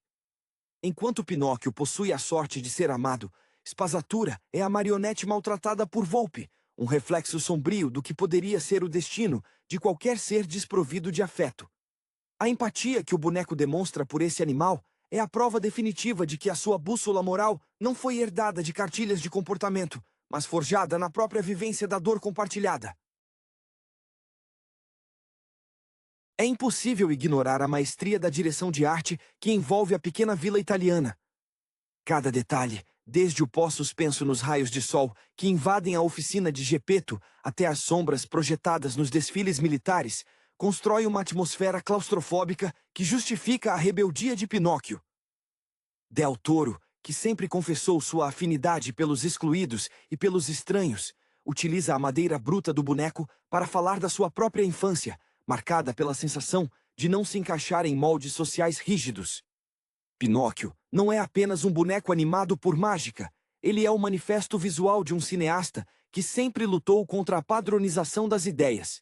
Enquanto Pinóquio possui a sorte de ser amado, Spazzatura é a marionete maltratada por Volpe, um reflexo sombrio do que poderia ser o destino de qualquer ser desprovido de afeto. A empatia que o boneco demonstra por esse animal é a prova definitiva de que a sua bússola moral não foi herdada de cartilhas de comportamento, mas forjada na própria vivência da dor compartilhada. É impossível ignorar a maestria da direção de arte que envolve a pequena vila italiana. Cada detalhe, desde o pó suspenso nos raios de sol que invadem a oficina de Geppetto até as sombras projetadas nos desfiles militares, constrói uma atmosfera claustrofóbica que justifica a rebeldia de Pinóquio. Del Toro, que sempre confessou sua afinidade pelos excluídos e pelos estranhos, utiliza a madeira bruta do boneco para falar da sua própria infância, marcada pela sensação de não se encaixar em moldes sociais rígidos. Pinóquio não é apenas um boneco animado por mágica, ele é o manifesto visual de um cineasta que sempre lutou contra a padronização das ideias.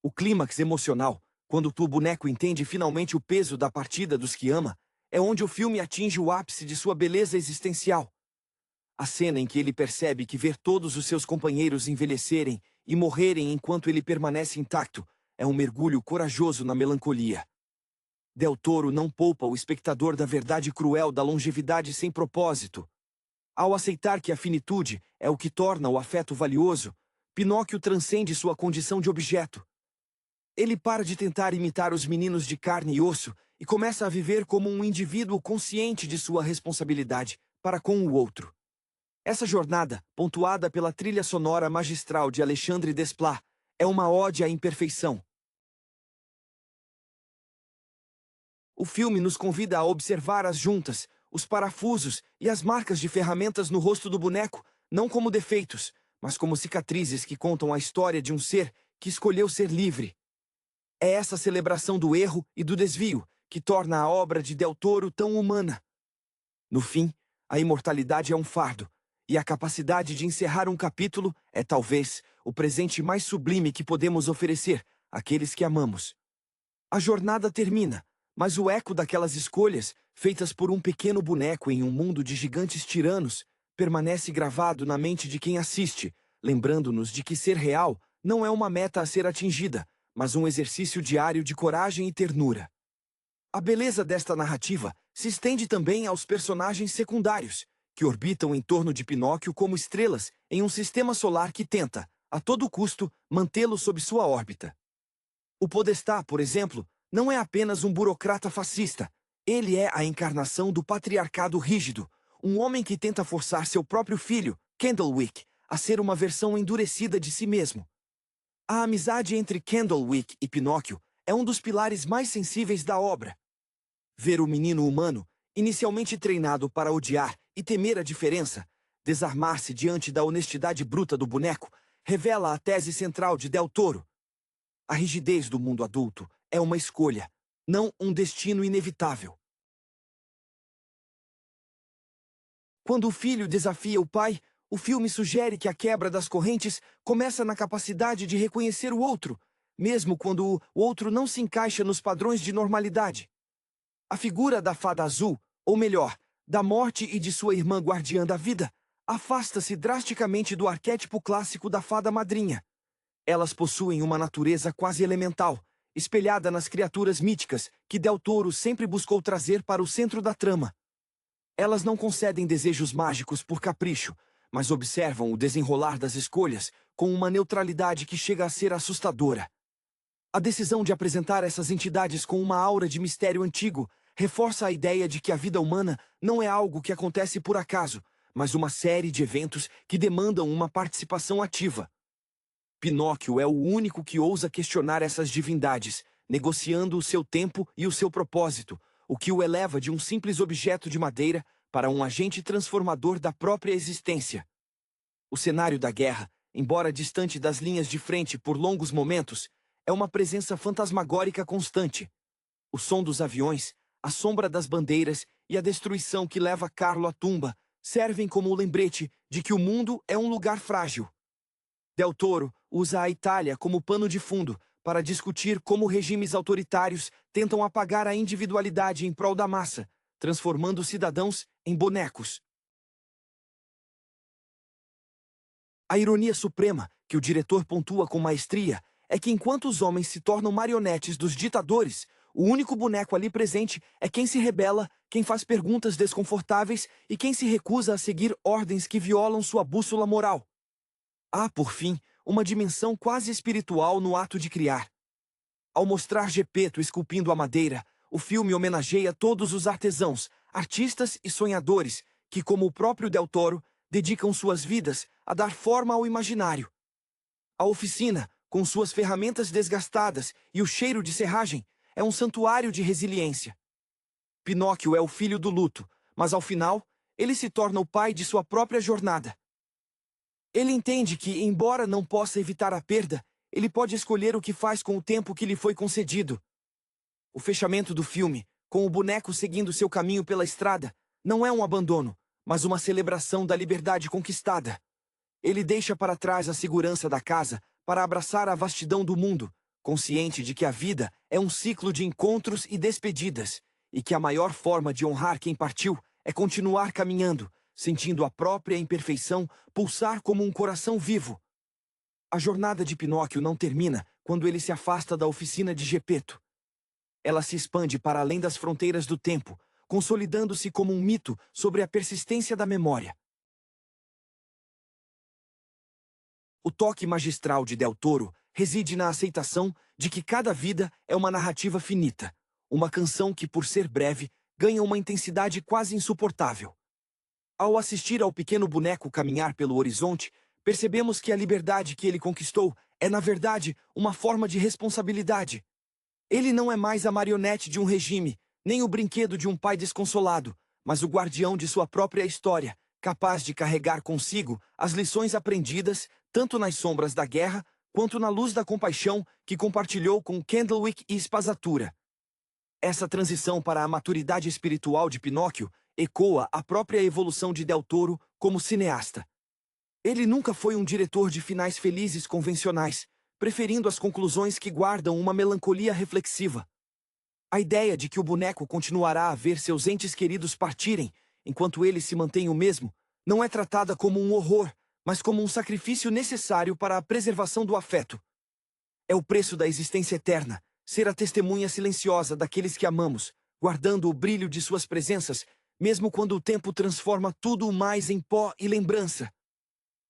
O clímax emocional, quando o boneco entende finalmente o peso da partida dos que ama, é onde o filme atinge o ápice de sua beleza existencial. A cena em que ele percebe que ver todos os seus companheiros envelhecerem e morrerem enquanto ele permanece intacto é um mergulho corajoso na melancolia. Del Toro não poupa o espectador da verdade cruel da longevidade sem propósito. Ao aceitar que a finitude é o que torna o afeto valioso, Pinóquio transcende sua condição de objeto. Ele para de tentar imitar os meninos de carne e osso e começa a viver como um indivíduo consciente de sua responsabilidade para com o outro. Essa jornada, pontuada pela trilha sonora magistral de Alexandre Desplat, é uma ode à imperfeição. O filme nos convida a observar as juntas, os parafusos e as marcas de ferramentas no rosto do boneco, não como defeitos, mas como cicatrizes que contam a história de um ser que escolheu ser livre. É essa celebração do erro e do desvio que torna a obra de Del Toro tão humana. No fim, a imortalidade é um fardo, e a capacidade de encerrar um capítulo é talvez o presente mais sublime que podemos oferecer àqueles que amamos. A jornada termina, mas o eco daquelas escolhas, feitas por um pequeno boneco em um mundo de gigantes tiranos, permanece gravado na mente de quem assiste, lembrando-nos de que ser real não é uma meta a ser atingida, mas um exercício diário de coragem e ternura. A beleza desta narrativa se estende também aos personagens secundários, que orbitam em torno de Pinóquio como estrelas em um sistema solar que tenta, a todo custo, mantê-lo sob sua órbita. O Podestá, por exemplo, não é apenas um burocrata fascista. Ele é a encarnação do patriarcado rígido, um homem que tenta forçar seu próprio filho, Candlewick, a ser uma versão endurecida de si mesmo. A amizade entre Candlewick e Pinóquio é um dos pilares mais sensíveis da obra. Ver o menino humano, inicialmente treinado para odiar e temer a diferença, desarmar-se diante da honestidade bruta do boneco, revela a tese central de Del Toro. A rigidez do mundo adulto é uma escolha, não um destino inevitável. Quando o filho desafia o pai, o filme sugere que a quebra das correntes começa na capacidade de reconhecer o outro, mesmo quando o outro não se encaixa nos padrões de normalidade. A figura da fada azul, ou melhor, da morte e de sua irmã guardiã da vida, afasta-se drasticamente do arquétipo clássico da fada madrinha. Elas possuem uma natureza quase elemental, espelhada nas criaturas míticas que Del Toro sempre buscou trazer para o centro da trama. Elas não concedem desejos mágicos por capricho, mas observam o desenrolar das escolhas com uma neutralidade que chega a ser assustadora. A decisão de apresentar essas entidades com uma aura de mistério antigo reforça a ideia de que a vida humana não é algo que acontece por acaso, mas uma série de eventos que demandam uma participação ativa. Pinóquio é o único que ousa questionar essas divindades, negociando o seu tempo e o seu propósito, o que o eleva de um simples objeto de madeira para um agente transformador da própria existência. O cenário da guerra, embora distante das linhas de frente por longos momentos, é uma presença fantasmagórica constante. O som dos aviões, a sombra das bandeiras e a destruição que leva Carlo à tumba servem como o lembrete de que o mundo é um lugar frágil. Del Toro usa a Itália como pano de fundo para discutir como regimes autoritários tentam apagar a individualidade em prol da massa, transformando cidadãos em bonecos. A ironia suprema, que o diretor pontua com maestria, é que enquanto os homens se tornam marionetes dos ditadores, o único boneco ali presente é quem se rebela, quem faz perguntas desconfortáveis e quem se recusa a seguir ordens que violam sua bússola moral. Há, por fim, uma dimensão quase espiritual no ato de criar. Ao mostrar Gepeto esculpindo a madeira, o filme homenageia todos os artesãos, artistas e sonhadores que, como o próprio Del Toro, dedicam suas vidas a dar forma ao imaginário. A oficina, com suas ferramentas desgastadas e o cheiro de serragem, é um santuário de resiliência. Pinóquio é o filho do luto, mas ao final, ele se torna o pai de sua própria jornada. Ele entende que, embora não possa evitar a perda, ele pode escolher o que faz com o tempo que lhe foi concedido. O fechamento do filme, com o boneco seguindo seu caminho pela estrada, não é um abandono, mas uma celebração da liberdade conquistada. Ele deixa para trás a segurança da casa para abraçar a vastidão do mundo, consciente de que a vida é um ciclo de encontros e despedidas, e que a maior forma de honrar quem partiu é continuar caminhando, sentindo a própria imperfeição pulsar como um coração vivo. A jornada de Pinóquio não termina quando ele se afasta da oficina de Gepeto. Ela se expande para além das fronteiras do tempo, consolidando-se como um mito sobre a persistência da memória. O toque magistral de Del Toro reside na aceitação de que cada vida é uma narrativa finita, uma canção que, por ser breve, ganha uma intensidade quase insuportável. Ao assistir ao pequeno boneco caminhar pelo horizonte, percebemos que a liberdade que ele conquistou é, na verdade, uma forma de responsabilidade. Ele não é mais a marionete de um regime, nem o brinquedo de um pai desconsolado, mas o guardião de sua própria história, capaz de carregar consigo as lições aprendidas, tanto nas sombras da guerra, quanto na luz da compaixão que compartilhou com Candlewick e Spazatura. Essa transição para a maturidade espiritual de Pinóquio ecoa a própria evolução de Del Toro como cineasta. Ele nunca foi um diretor de finais felizes convencionais, preferindo as conclusões que guardam uma melancolia reflexiva. A ideia de que o boneco continuará a ver seus entes queridos partirem, enquanto ele se mantém o mesmo, não é tratada como um horror, mas como um sacrifício necessário para a preservação do afeto. É o preço da existência eterna, ser a testemunha silenciosa daqueles que amamos, guardando o brilho de suas presenças, mesmo quando o tempo transforma tudo mais em pó e lembrança.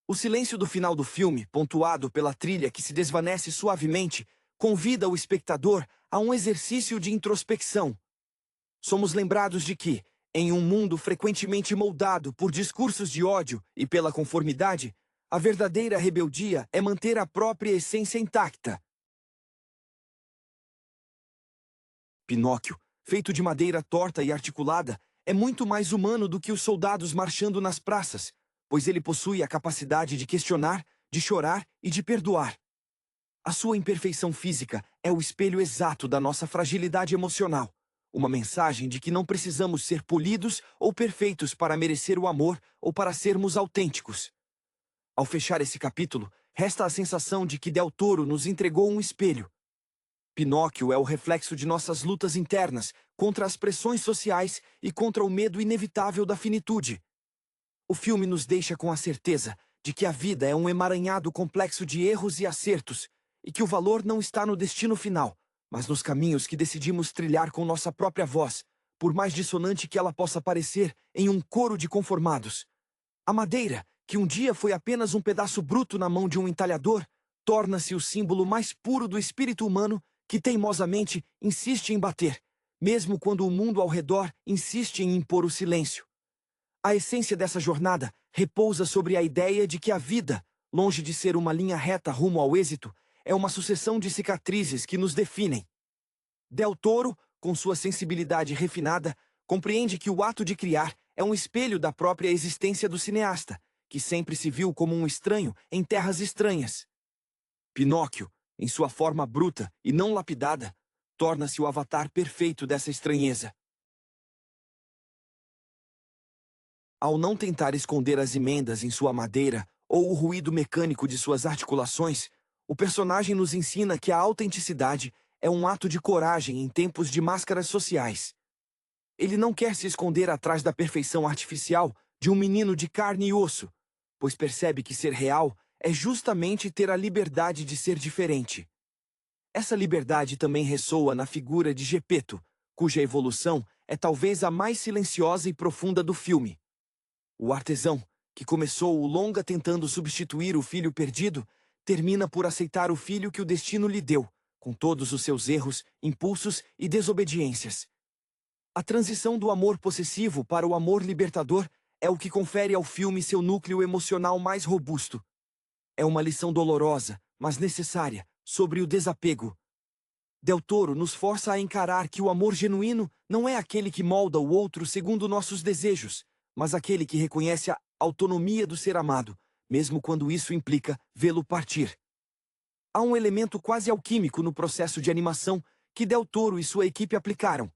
O silêncio do final do filme, pontuado pela trilha que se desvanece suavemente, convida o espectador a um exercício de introspecção. Somos lembrados de que, em um mundo frequentemente moldado por discursos de ódio e pela conformidade, a verdadeira rebeldia é manter a própria essência intacta. Pinóquio, feito de madeira torta e articulada, é muito mais humano do que os soldados marchando nas praças, pois ele possui a capacidade de questionar, de chorar e de perdoar. A sua imperfeição física é o espelho exato da nossa fragilidade emocional, uma mensagem de que não precisamos ser polidos ou perfeitos para merecer o amor ou para sermos autênticos. Ao fechar esse capítulo, resta a sensação de que Del Toro nos entregou um espelho. Pinóquio é o reflexo de nossas lutas internas contra as pressões sociais e contra o medo inevitável da finitude. O filme nos deixa com a certeza de que a vida é um emaranhado complexo de erros e acertos, e que o valor não está no destino final, mas nos caminhos que decidimos trilhar com nossa própria voz, por mais dissonante que ela possa parecer em um coro de conformados. A madeira, que um dia foi apenas um pedaço bruto na mão de um entalhador, torna-se o símbolo mais puro do espírito humano que teimosamente insiste em bater, mesmo quando o mundo ao redor insiste em impor o silêncio. A essência dessa jornada repousa sobre a ideia de que a vida, longe de ser uma linha reta rumo ao êxito, é uma sucessão de cicatrizes que nos definem. Del Toro, com sua sensibilidade refinada, compreende que o ato de criar é um espelho da própria existência do cineasta, que sempre se viu como um estranho em terras estranhas. Pinóquio, em sua forma bruta e não lapidada, torna-se o avatar perfeito dessa estranheza. Ao não tentar esconder as emendas em sua madeira ou o ruído mecânico de suas articulações, O personagem nos ensina que a autenticidade é um ato de coragem em tempos de máscaras sociais. Ele não quer se esconder atrás da perfeição artificial de um menino de carne e osso, pois percebe que ser real é justamente ter a liberdade de ser diferente. Essa liberdade também ressoa na figura de Gepeto, cuja evolução é talvez a mais silenciosa e profunda do filme. O artesão, que começou o longa tentando substituir o filho perdido, termina por aceitar o filho que o destino lhe deu, com todos os seus erros, impulsos e desobediências. A transição do amor possessivo para o amor libertador é o que confere ao filme seu núcleo emocional mais robusto. É uma lição dolorosa, mas necessária, sobre o desapego. Del Toro nos força a encarar que o amor genuíno não é aquele que molda o outro segundo nossos desejos, mas aquele que reconhece a autonomia do ser amado, mesmo quando isso implica vê-lo partir. Há um elemento quase alquímico no processo de animação que Del Toro e sua equipe aplicaram.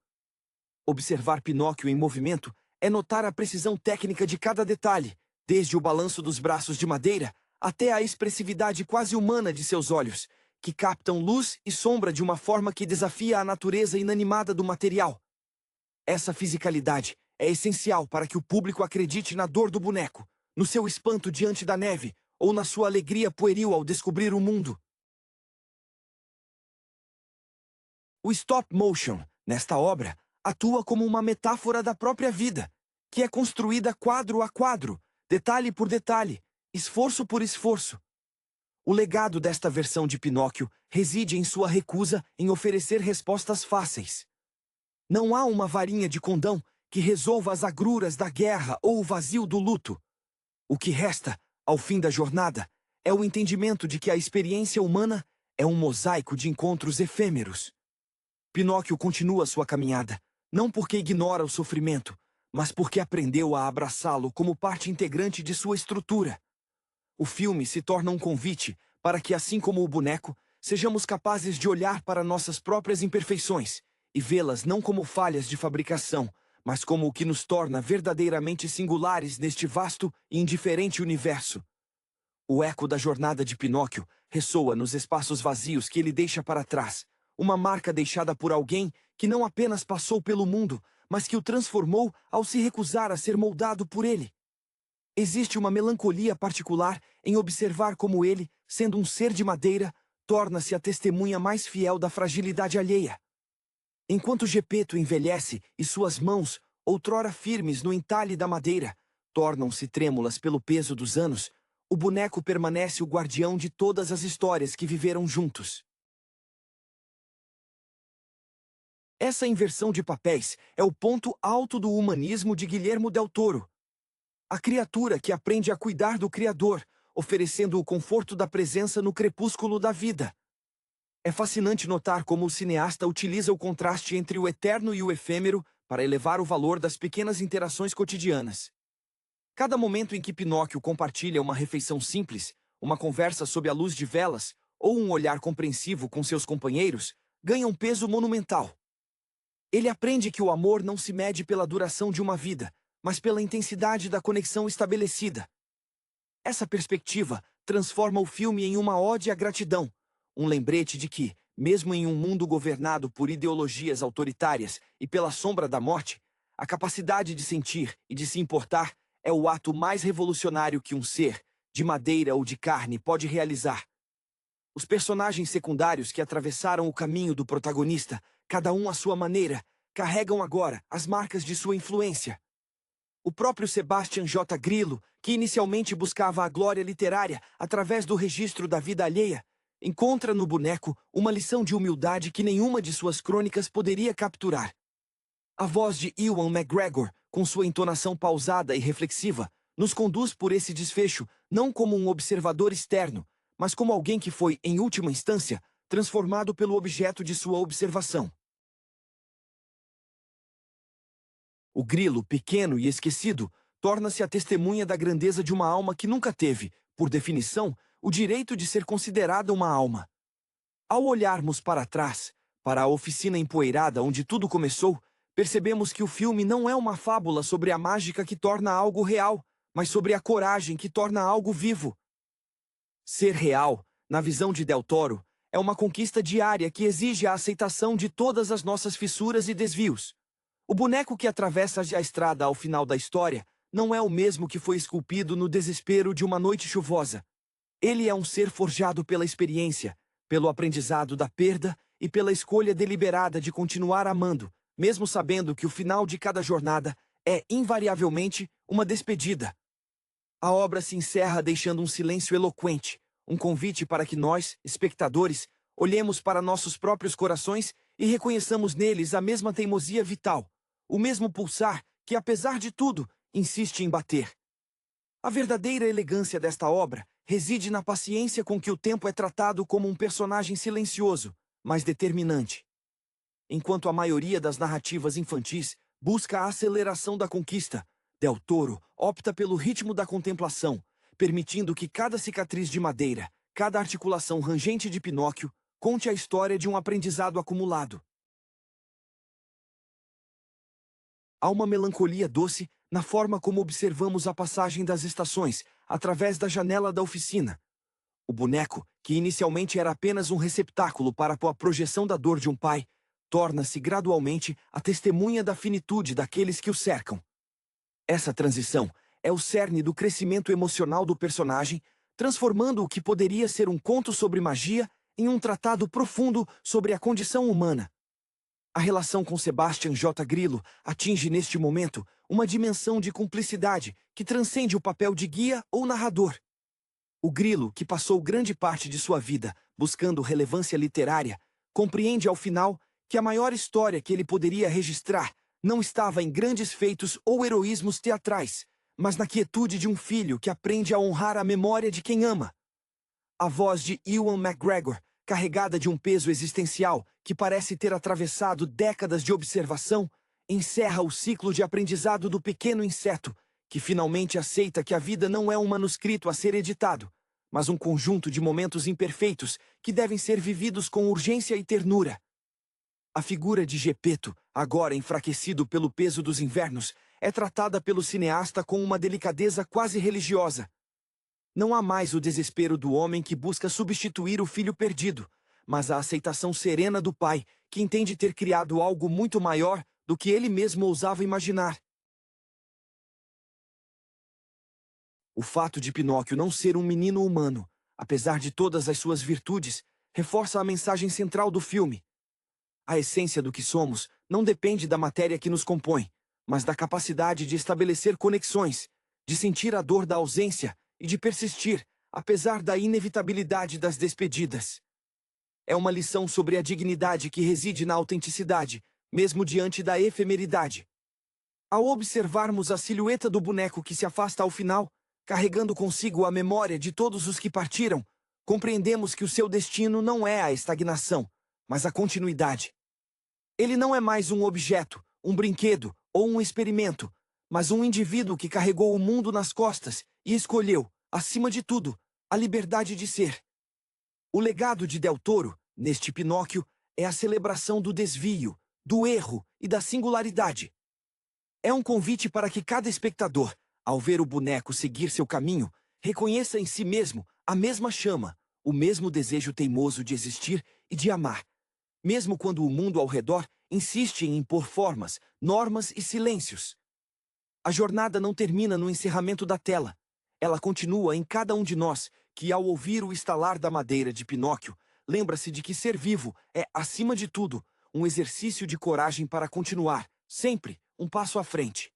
Observar Pinóquio em movimento é notar a precisão técnica de cada detalhe, desde o balanço dos braços de madeira até a expressividade quase humana de seus olhos, que captam luz e sombra de uma forma que desafia a natureza inanimada do material. Essa fisicalidade é essencial para que o público acredite na dor do boneco, no seu espanto diante da neve, ou na sua alegria pueril ao descobrir o mundo. O stop motion, nesta obra, atua como uma metáfora da própria vida, que é construída quadro a quadro, detalhe por detalhe, esforço por esforço. O legado desta versão de Pinóquio reside em sua recusa em oferecer respostas fáceis. Não há uma varinha de condão que resolva as agruras da guerra ou o vazio do luto. O que resta, ao fim da jornada, é o entendimento de que a experiência humana é um mosaico de encontros efêmeros. Pinóquio continua sua caminhada, não porque ignora o sofrimento, mas porque aprendeu a abraçá-lo como parte integrante de sua estrutura. O filme se torna um convite para que, assim como o boneco, sejamos capazes de olhar para nossas próprias imperfeições e vê-las não como falhas de fabricação, mas como o que nos torna verdadeiramente singulares neste vasto e indiferente universo. O eco da jornada de Pinóquio ressoa nos espaços vazios que ele deixa para trás, uma marca deixada por alguém que não apenas passou pelo mundo, mas que o transformou ao se recusar a ser moldado por ele. Existe uma melancolia particular em observar como ele, sendo um ser de madeira, torna-se a testemunha mais fiel da fragilidade alheia. Enquanto Gepeto envelhece e suas mãos, outrora firmes no entalhe da madeira, tornam-se trêmulas pelo peso dos anos, o boneco permanece o guardião de todas as histórias que viveram juntos. Essa inversão de papéis é o ponto alto do humanismo de Guillermo del Toro. A criatura que aprende a cuidar do Criador, oferecendo o conforto da presença no crepúsculo da vida. É fascinante notar como o cineasta utiliza o contraste entre o eterno e o efêmero para elevar o valor das pequenas interações cotidianas. Cada momento em que Pinóquio compartilha uma refeição simples, uma conversa sob a luz de velas, ou um olhar compreensivo com seus companheiros, ganha um peso monumental. Ele aprende que o amor não se mede pela duração de uma vida, mas pela intensidade da conexão estabelecida. Essa perspectiva transforma o filme em uma ode à gratidão, um lembrete de que, mesmo em um mundo governado por ideologias autoritárias e pela sombra da morte, a capacidade de sentir e de se importar é o ato mais revolucionário que um ser, de madeira ou de carne, pode realizar. Os personagens secundários que atravessaram o caminho do protagonista, cada um à sua maneira, carregam agora as marcas de sua influência. O próprio Sebastian J. Grillo, que inicialmente buscava a glória literária através do registro da vida alheia, encontra no boneco uma lição de humildade que nenhuma de suas crônicas poderia capturar. A voz de Ewan McGregor, com sua entonação pausada e reflexiva, nos conduz por esse desfecho não como um observador externo, mas como alguém que foi, em última instância, transformado pelo objeto de sua observação. O grilo, pequeno e esquecido, torna-se a testemunha da grandeza de uma alma que nunca teve, por definição, o direito de ser considerada uma alma. Ao olharmos para trás, para a oficina empoeirada onde tudo começou, percebemos que o filme não é uma fábula sobre a mágica que torna algo real, mas sobre a coragem que torna algo vivo. Ser real na visão de Del Toro, é uma conquista diária que exige a aceitação de todas as nossas fissuras e desvios. O boneco que atravessa a estrada ao final da história não é o mesmo que foi esculpido no desespero de uma noite chuvosa. Ele é um ser forjado pela experiência, pelo aprendizado da perda e pela escolha deliberada de continuar amando, mesmo sabendo que o final de cada jornada é, invariavelmente, uma despedida. A obra se encerra deixando um silêncio eloquente, um convite para que nós, espectadores, olhemos para nossos próprios corações e reconheçamos neles a mesma teimosia vital, o mesmo pulsar que, apesar de tudo, insiste em bater. A verdadeira elegância desta obra reside na paciência com que o tempo é tratado como um personagem silencioso, mas determinante. Enquanto a maioria das narrativas infantis busca a aceleração da conquista, Del Toro opta pelo ritmo da contemplação, permitindo que cada cicatriz de madeira, cada articulação rangente de Pinóquio, conte a história de um aprendizado acumulado. Há uma melancolia doce na forma como observamos a passagem das estações, através da janela da oficina. O boneco, que inicialmente era apenas um receptáculo para a projeção da dor de um pai, torna-se gradualmente a testemunha da finitude daqueles que o cercam. Essa transição é o cerne do crescimento emocional do personagem, transformando o que poderia ser um conto sobre magia em um tratado profundo sobre a condição humana. A relação com Sebastian J. Grillo atinge neste momento uma dimensão de cumplicidade que transcende o papel de guia ou narrador. O Grillo, que passou grande parte de sua vida buscando relevância literária, compreende ao final que a maior história que ele poderia registrar não estava em grandes feitos ou heroísmos teatrais, mas na quietude de um filho que aprende a honrar a memória de quem ama. A voz de Ewan McGregor, carregada de um peso existencial que parece ter atravessado décadas de observação, encerra o ciclo de aprendizado do pequeno inseto, que finalmente aceita que a vida não é um manuscrito a ser editado, mas um conjunto de momentos imperfeitos que devem ser vividos com urgência e ternura. A figura de Gepeto, agora enfraquecido pelo peso dos invernos, é tratada pelo cineasta com uma delicadeza quase religiosa. Não há mais o desespero do homem que busca substituir o filho perdido, mas a aceitação serena do pai, que entende ter criado algo muito maior do que ele mesmo ousava imaginar. O fato de Pinóquio não ser um menino humano, apesar de todas as suas virtudes, reforça a mensagem central do filme. A essência do que somos não depende da matéria que nos compõe, mas da capacidade de estabelecer conexões, de sentir a dor da ausência e de persistir, apesar da inevitabilidade das despedidas. É uma lição sobre a dignidade que reside na autenticidade, mesmo diante da efemeridade. Ao observarmos a silhueta do boneco que se afasta ao final, carregando consigo a memória de todos os que partiram, compreendemos que o seu destino não é a estagnação, mas a continuidade. Ele não é mais um objeto, um brinquedo ou um experimento, mas um indivíduo que carregou o mundo nas costas e escolheu, acima de tudo, a liberdade de ser. O legado de Del Toro, neste Pinóquio, é a celebração do desvio, do erro e da singularidade. É um convite para que cada espectador, ao ver o boneco seguir seu caminho, reconheça em si mesmo a mesma chama, o mesmo desejo teimoso de existir e de amar, mesmo quando o mundo ao redor insiste em impor formas, normas e silêncios. A jornada não termina no encerramento da tela. Ela continua em cada um de nós, que ao ouvir o estalar da madeira de Pinóquio, lembra-se de que ser vivo é, acima de tudo, um exercício de coragem para continuar, sempre, um passo à frente.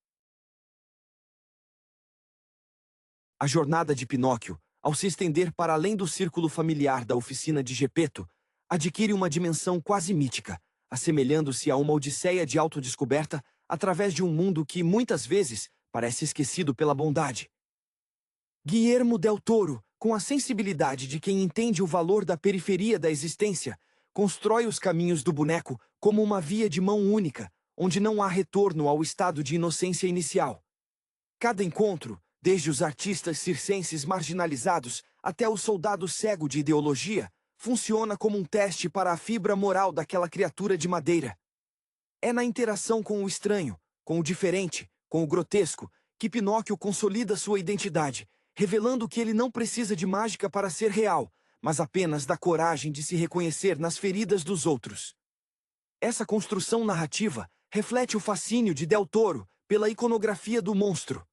A jornada de Pinóquio, ao se estender para além do círculo familiar da oficina de Gepeto, adquire uma dimensão quase mítica, assemelhando-se a uma odisseia de autodescoberta através de um mundo que, muitas vezes, parece esquecido pela bondade. Guillermo del Toro, com a sensibilidade de quem entende o valor da periferia da existência, constrói os caminhos do boneco como uma via de mão única, onde não há retorno ao estado de inocência inicial. Cada encontro, desde os artistas circenses marginalizados até o soldado cego de ideologia, funciona como um teste para a fibra moral daquela criatura de madeira. É na interação com o estranho, com o diferente, com o grotesco, que Pinóquio consolida sua identidade, revelando que ele não precisa de mágica para ser real, mas apenas da coragem de se reconhecer nas feridas dos outros. Essa construção narrativa reflete o fascínio de Del Toro pela iconografia do monstro.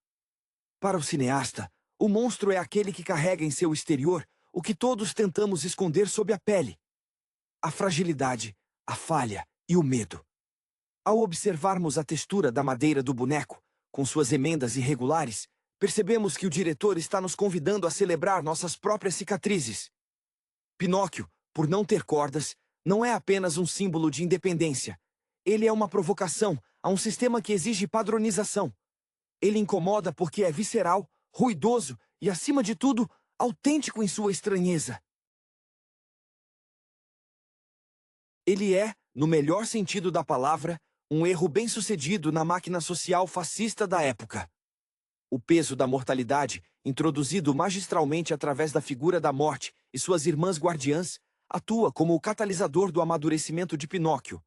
Para o cineasta, o monstro é aquele que carrega em seu exterior o que todos tentamos esconder sob a pele: a fragilidade, a falha e o medo. Ao observarmos a textura da madeira do boneco, com suas emendas irregulares, percebemos que o diretor está nos convidando a celebrar nossas próprias cicatrizes. Pinóquio, por não ter cordas, não é apenas um símbolo de independência. Ele é uma provocação a um sistema que exige padronização. Ele incomoda porque é visceral, ruidoso e, acima de tudo, autêntico em sua estranheza. Ele é, no melhor sentido da palavra, um erro bem-sucedido na máquina social fascista da época. O peso da mortalidade, introduzido magistralmente através da figura da morte e suas irmãs guardiãs, atua como o catalisador do amadurecimento de Pinóquio.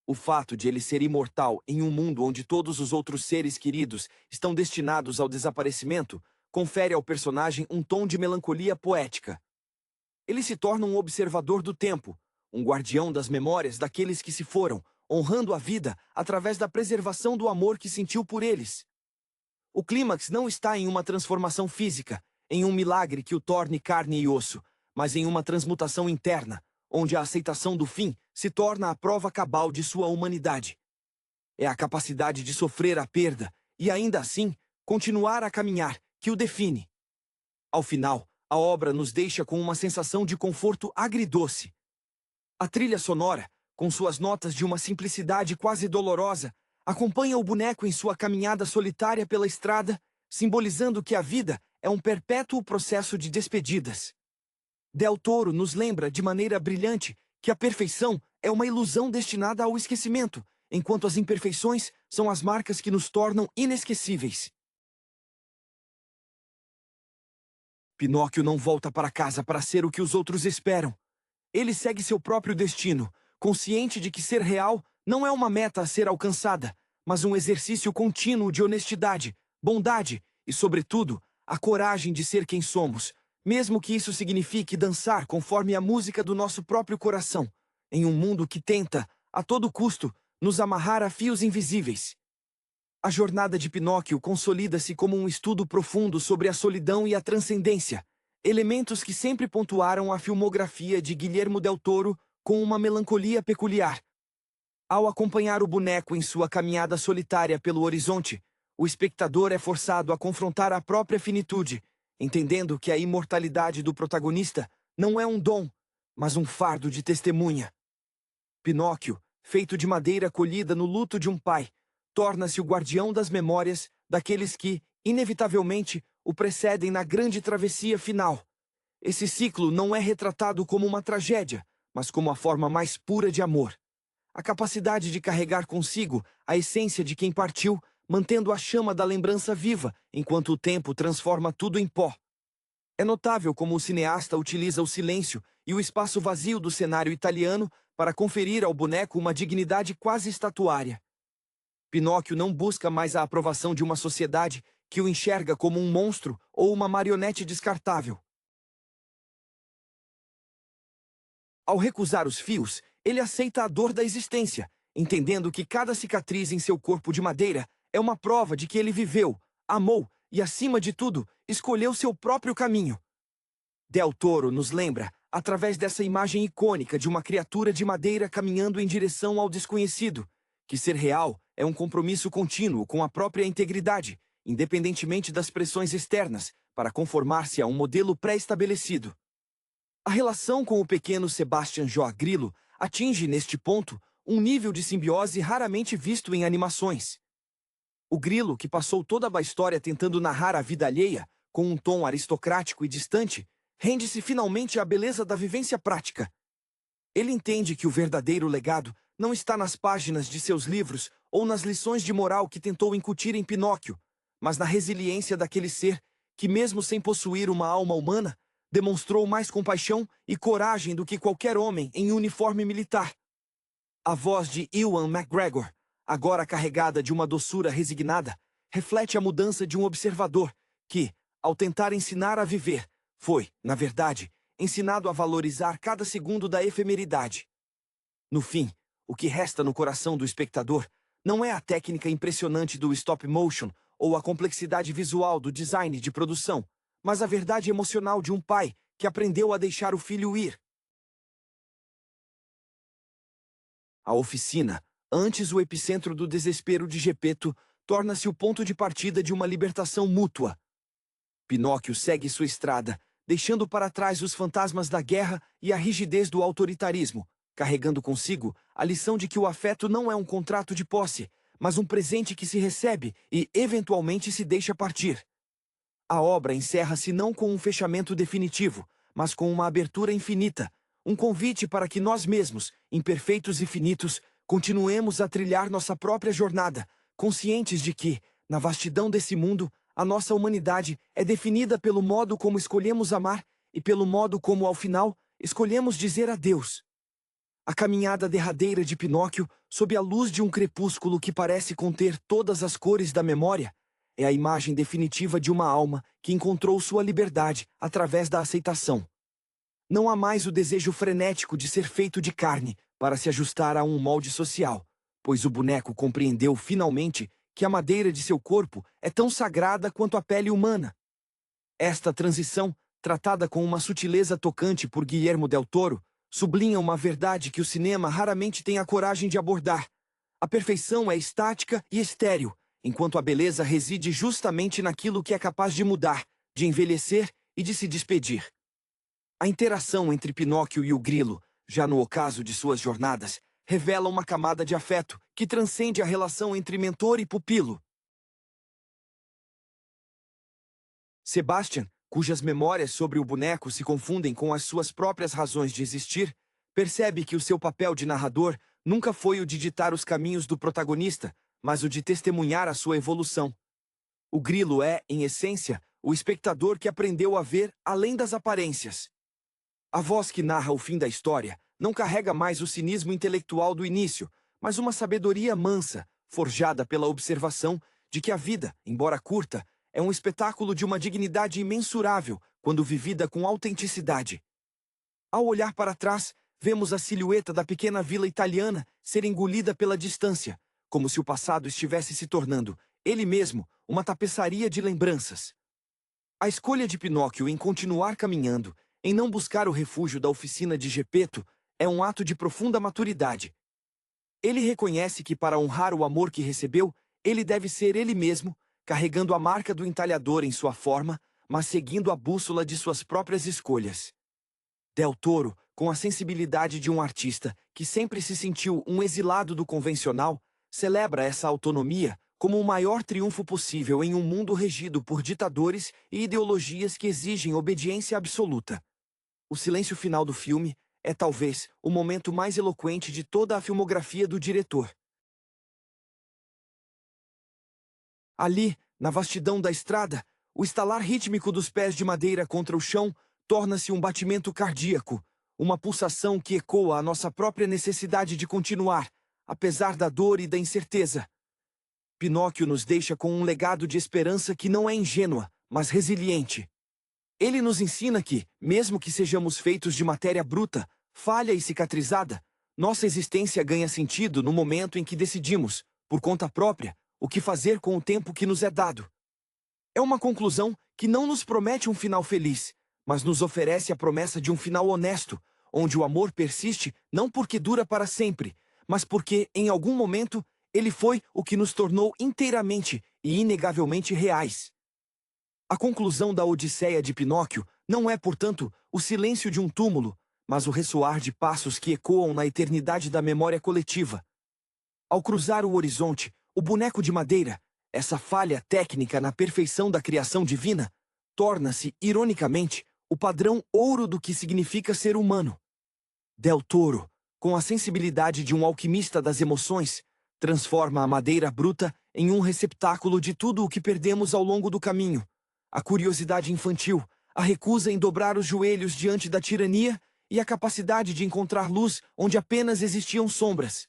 O fato de ele ser imortal em um mundo onde todos os outros seres queridos estão destinados ao desaparecimento confere ao personagem um tom de melancolia poética. Ele se torna um observador do tempo, um guardião das memórias daqueles que se foram, honrando a vida através da preservação do amor que sentiu por eles. O clímax não está em uma transformação física, em um milagre que o torne carne e osso, mas em uma transmutação interna, onde a aceitação do fim se torna a prova cabal de sua humanidade. É a capacidade de sofrer a perda e, ainda assim, continuar a caminhar que o define. Ao final, a obra nos deixa com uma sensação de conforto agridoce. A trilha sonora, com suas notas de uma simplicidade quase dolorosa, acompanha o boneco em sua caminhada solitária pela estrada, simbolizando que a vida é um perpétuo processo de despedidas. Del Toro nos lembra de maneira brilhante que a perfeição é uma ilusão destinada ao esquecimento, enquanto as imperfeições são as marcas que nos tornam inesquecíveis. Pinóquio não volta para casa para ser o que os outros esperam. Ele segue seu próprio destino, consciente de que ser real não é uma meta a ser alcançada, mas um exercício contínuo de honestidade, bondade e, sobretudo, a coragem de ser quem somos, mesmo que isso signifique dançar conforme a música do nosso próprio coração, em um mundo que tenta, a todo custo, nos amarrar a fios invisíveis. A jornada de Pinóquio consolida-se como um estudo profundo sobre a solidão e a transcendência, elementos que sempre pontuaram a filmografia de Guillermo del Toro com uma melancolia peculiar. Ao acompanhar o boneco em sua caminhada solitária pelo horizonte, o espectador é forçado a confrontar a própria finitude, entendendo que a imortalidade do protagonista não é um dom, mas um fardo de testemunha. Pinóquio, feito de madeira colhida no luto de um pai, torna-se o guardião das memórias daqueles que, inevitavelmente, o precedem na grande travessia final. Esse ciclo não é retratado como uma tragédia, mas como a forma mais pura de amor. A capacidade de carregar consigo a essência de quem partiu, mantendo a chama da lembrança viva, enquanto o tempo transforma tudo em pó. É notável como o cineasta utiliza o silêncio e o espaço vazio do cenário italiano para conferir ao boneco uma dignidade quase estatuária. Pinóquio não busca mais a aprovação de uma sociedade que o enxerga como um monstro ou uma marionete descartável. Ao recusar os fios, ele aceita a dor da existência, entendendo que cada cicatriz em seu corpo de madeira é uma prova de que ele viveu, amou e, acima de tudo, escolheu seu próprio caminho. Del Toro nos lembra, através dessa imagem icônica de uma criatura de madeira caminhando em direção ao desconhecido, que ser real é um compromisso contínuo com a própria integridade, independentemente das pressões externas, para conformar-se a um modelo pré-estabelecido. A relação com o pequeno Sebastian Joa Grilo atinge, neste ponto, um nível de simbiose raramente visto em animações. O grilo, que passou toda a história tentando narrar a vida alheia, com um tom aristocrático e distante, rende-se finalmente à beleza da vivência prática. Ele entende que o verdadeiro legado não está nas páginas de seus livros ou nas lições de moral que tentou incutir em Pinóquio, mas na resiliência daquele ser que, mesmo sem possuir uma alma humana, demonstrou mais compaixão e coragem do que qualquer homem em uniforme militar. A voz de Ewan McGregor, agora carregada de uma doçura resignada, reflete a mudança de um observador que, ao tentar ensinar a viver, foi, na verdade, ensinado a valorizar cada segundo da efemeridade. No fim, o que resta no coração do espectador não é a técnica impressionante do stop motion ou a complexidade visual do design de produção, mas a verdade emocional de um pai que aprendeu a deixar o filho ir. A oficina, antes o epicentro do desespero de Geppetto, torna-se o ponto de partida de uma libertação mútua. Pinóquio segue sua estrada, deixando para trás os fantasmas da guerra e a rigidez do autoritarismo, carregando consigo a lição de que o afeto não é um contrato de posse, mas um presente que se recebe e, eventualmente, se deixa partir. A obra encerra-se não com um fechamento definitivo, mas com uma abertura infinita, um convite para que nós mesmos, imperfeitos e finitos, continuemos a trilhar nossa própria jornada, conscientes de que, na vastidão desse mundo, a nossa humanidade é definida pelo modo como escolhemos amar e pelo modo como, ao final, escolhemos dizer adeus. A caminhada derradeira de Pinóquio, sob a luz de um crepúsculo que parece conter todas as cores da memória, é a imagem definitiva de uma alma que encontrou sua liberdade através da aceitação. Não há mais o desejo frenético de ser feito de carne para se ajustar a um molde social, pois o boneco compreendeu finalmente que a madeira de seu corpo é tão sagrada quanto a pele humana. Esta transição, tratada com uma sutileza tocante por Guillermo del Toro, sublinha uma verdade que o cinema raramente tem a coragem de abordar. A perfeição é estática e estéril, enquanto a beleza reside justamente naquilo que é capaz de mudar, de envelhecer e de se despedir. A interação entre Pinóquio e o grilo, já no ocaso de suas jornadas, revela uma camada de afeto que transcende a relação entre mentor e pupilo. Sebastian, cujas memórias sobre o boneco se confundem com as suas próprias razões de existir, percebe que o seu papel de narrador nunca foi o de ditar os caminhos do protagonista, mas o de testemunhar a sua evolução. O grilo é, em essência, o espectador que aprendeu a ver além das aparências. A voz que narra o fim da história não carrega mais o cinismo intelectual do início, mas uma sabedoria mansa, forjada pela observação de que a vida, embora curta, é um espetáculo de uma dignidade imensurável quando vivida com autenticidade. Ao olhar para trás, vemos a silhueta da pequena vila italiana ser engolida pela distância, como se o passado estivesse se tornando, ele mesmo, uma tapeçaria de lembranças. A escolha de Pinóquio em continuar caminhando, em não buscar o refúgio da oficina de Geppetto, é um ato de profunda maturidade. Ele reconhece que para honrar o amor que recebeu, ele deve ser ele mesmo, carregando a marca do entalhador em sua forma, mas seguindo a bússola de suas próprias escolhas. Del Toro, com a sensibilidade de um artista que sempre se sentiu um exilado do convencional, celebra essa autonomia como o maior triunfo possível em um mundo regido por ditadores e ideologias que exigem obediência absoluta. O silêncio final do filme é talvez o momento mais eloquente de toda a filmografia do diretor. Ali, na vastidão da estrada, o estalar rítmico dos pés de madeira contra o chão torna-se um batimento cardíaco, uma pulsação que ecoa a nossa própria necessidade de continuar, apesar da dor e da incerteza. Pinóquio nos deixa com um legado de esperança que não é ingênua, mas resiliente. Ele nos ensina que, mesmo que sejamos feitos de matéria bruta, falha e cicatrizada, nossa existência ganha sentido no momento em que decidimos, por conta própria, o que fazer com o tempo que nos é dado. É uma conclusão que não nos promete um final feliz, mas nos oferece a promessa de um final honesto, onde o amor persiste não porque dura para sempre, mas porque, em algum momento, ele foi o que nos tornou inteiramente e inegavelmente reais. A conclusão da Odisseia de Pinóquio não é, portanto, o silêncio de um túmulo, mas o ressoar de passos que ecoam na eternidade da memória coletiva. Ao cruzar o horizonte, o boneco de madeira, essa falha técnica na perfeição da criação divina, torna-se, ironicamente, o padrão ouro do que significa ser humano. Del Toro, com a sensibilidade de um alquimista das emoções, transforma a madeira bruta em um receptáculo de tudo o que perdemos ao longo do caminho. A curiosidade infantil, a recusa em dobrar os joelhos diante da tirania e a capacidade de encontrar luz onde apenas existiam sombras.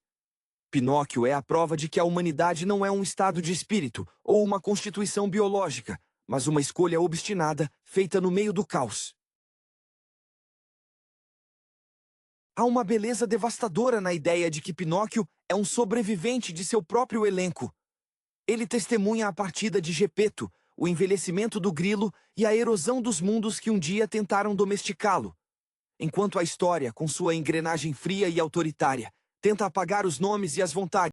Pinóquio é a prova de que a humanidade não é um estado de espírito ou uma constituição biológica, mas uma escolha obstinada feita no meio do caos. Há uma beleza devastadora na ideia de que Pinóquio é um sobrevivente de seu próprio elenco. Ele testemunha a partida de Gepeto, o envelhecimento do grilo e a erosão dos mundos que um dia tentaram domesticá-lo. Enquanto a história, com sua engrenagem fria e autoritária, tenta apagar os nomes e as vontades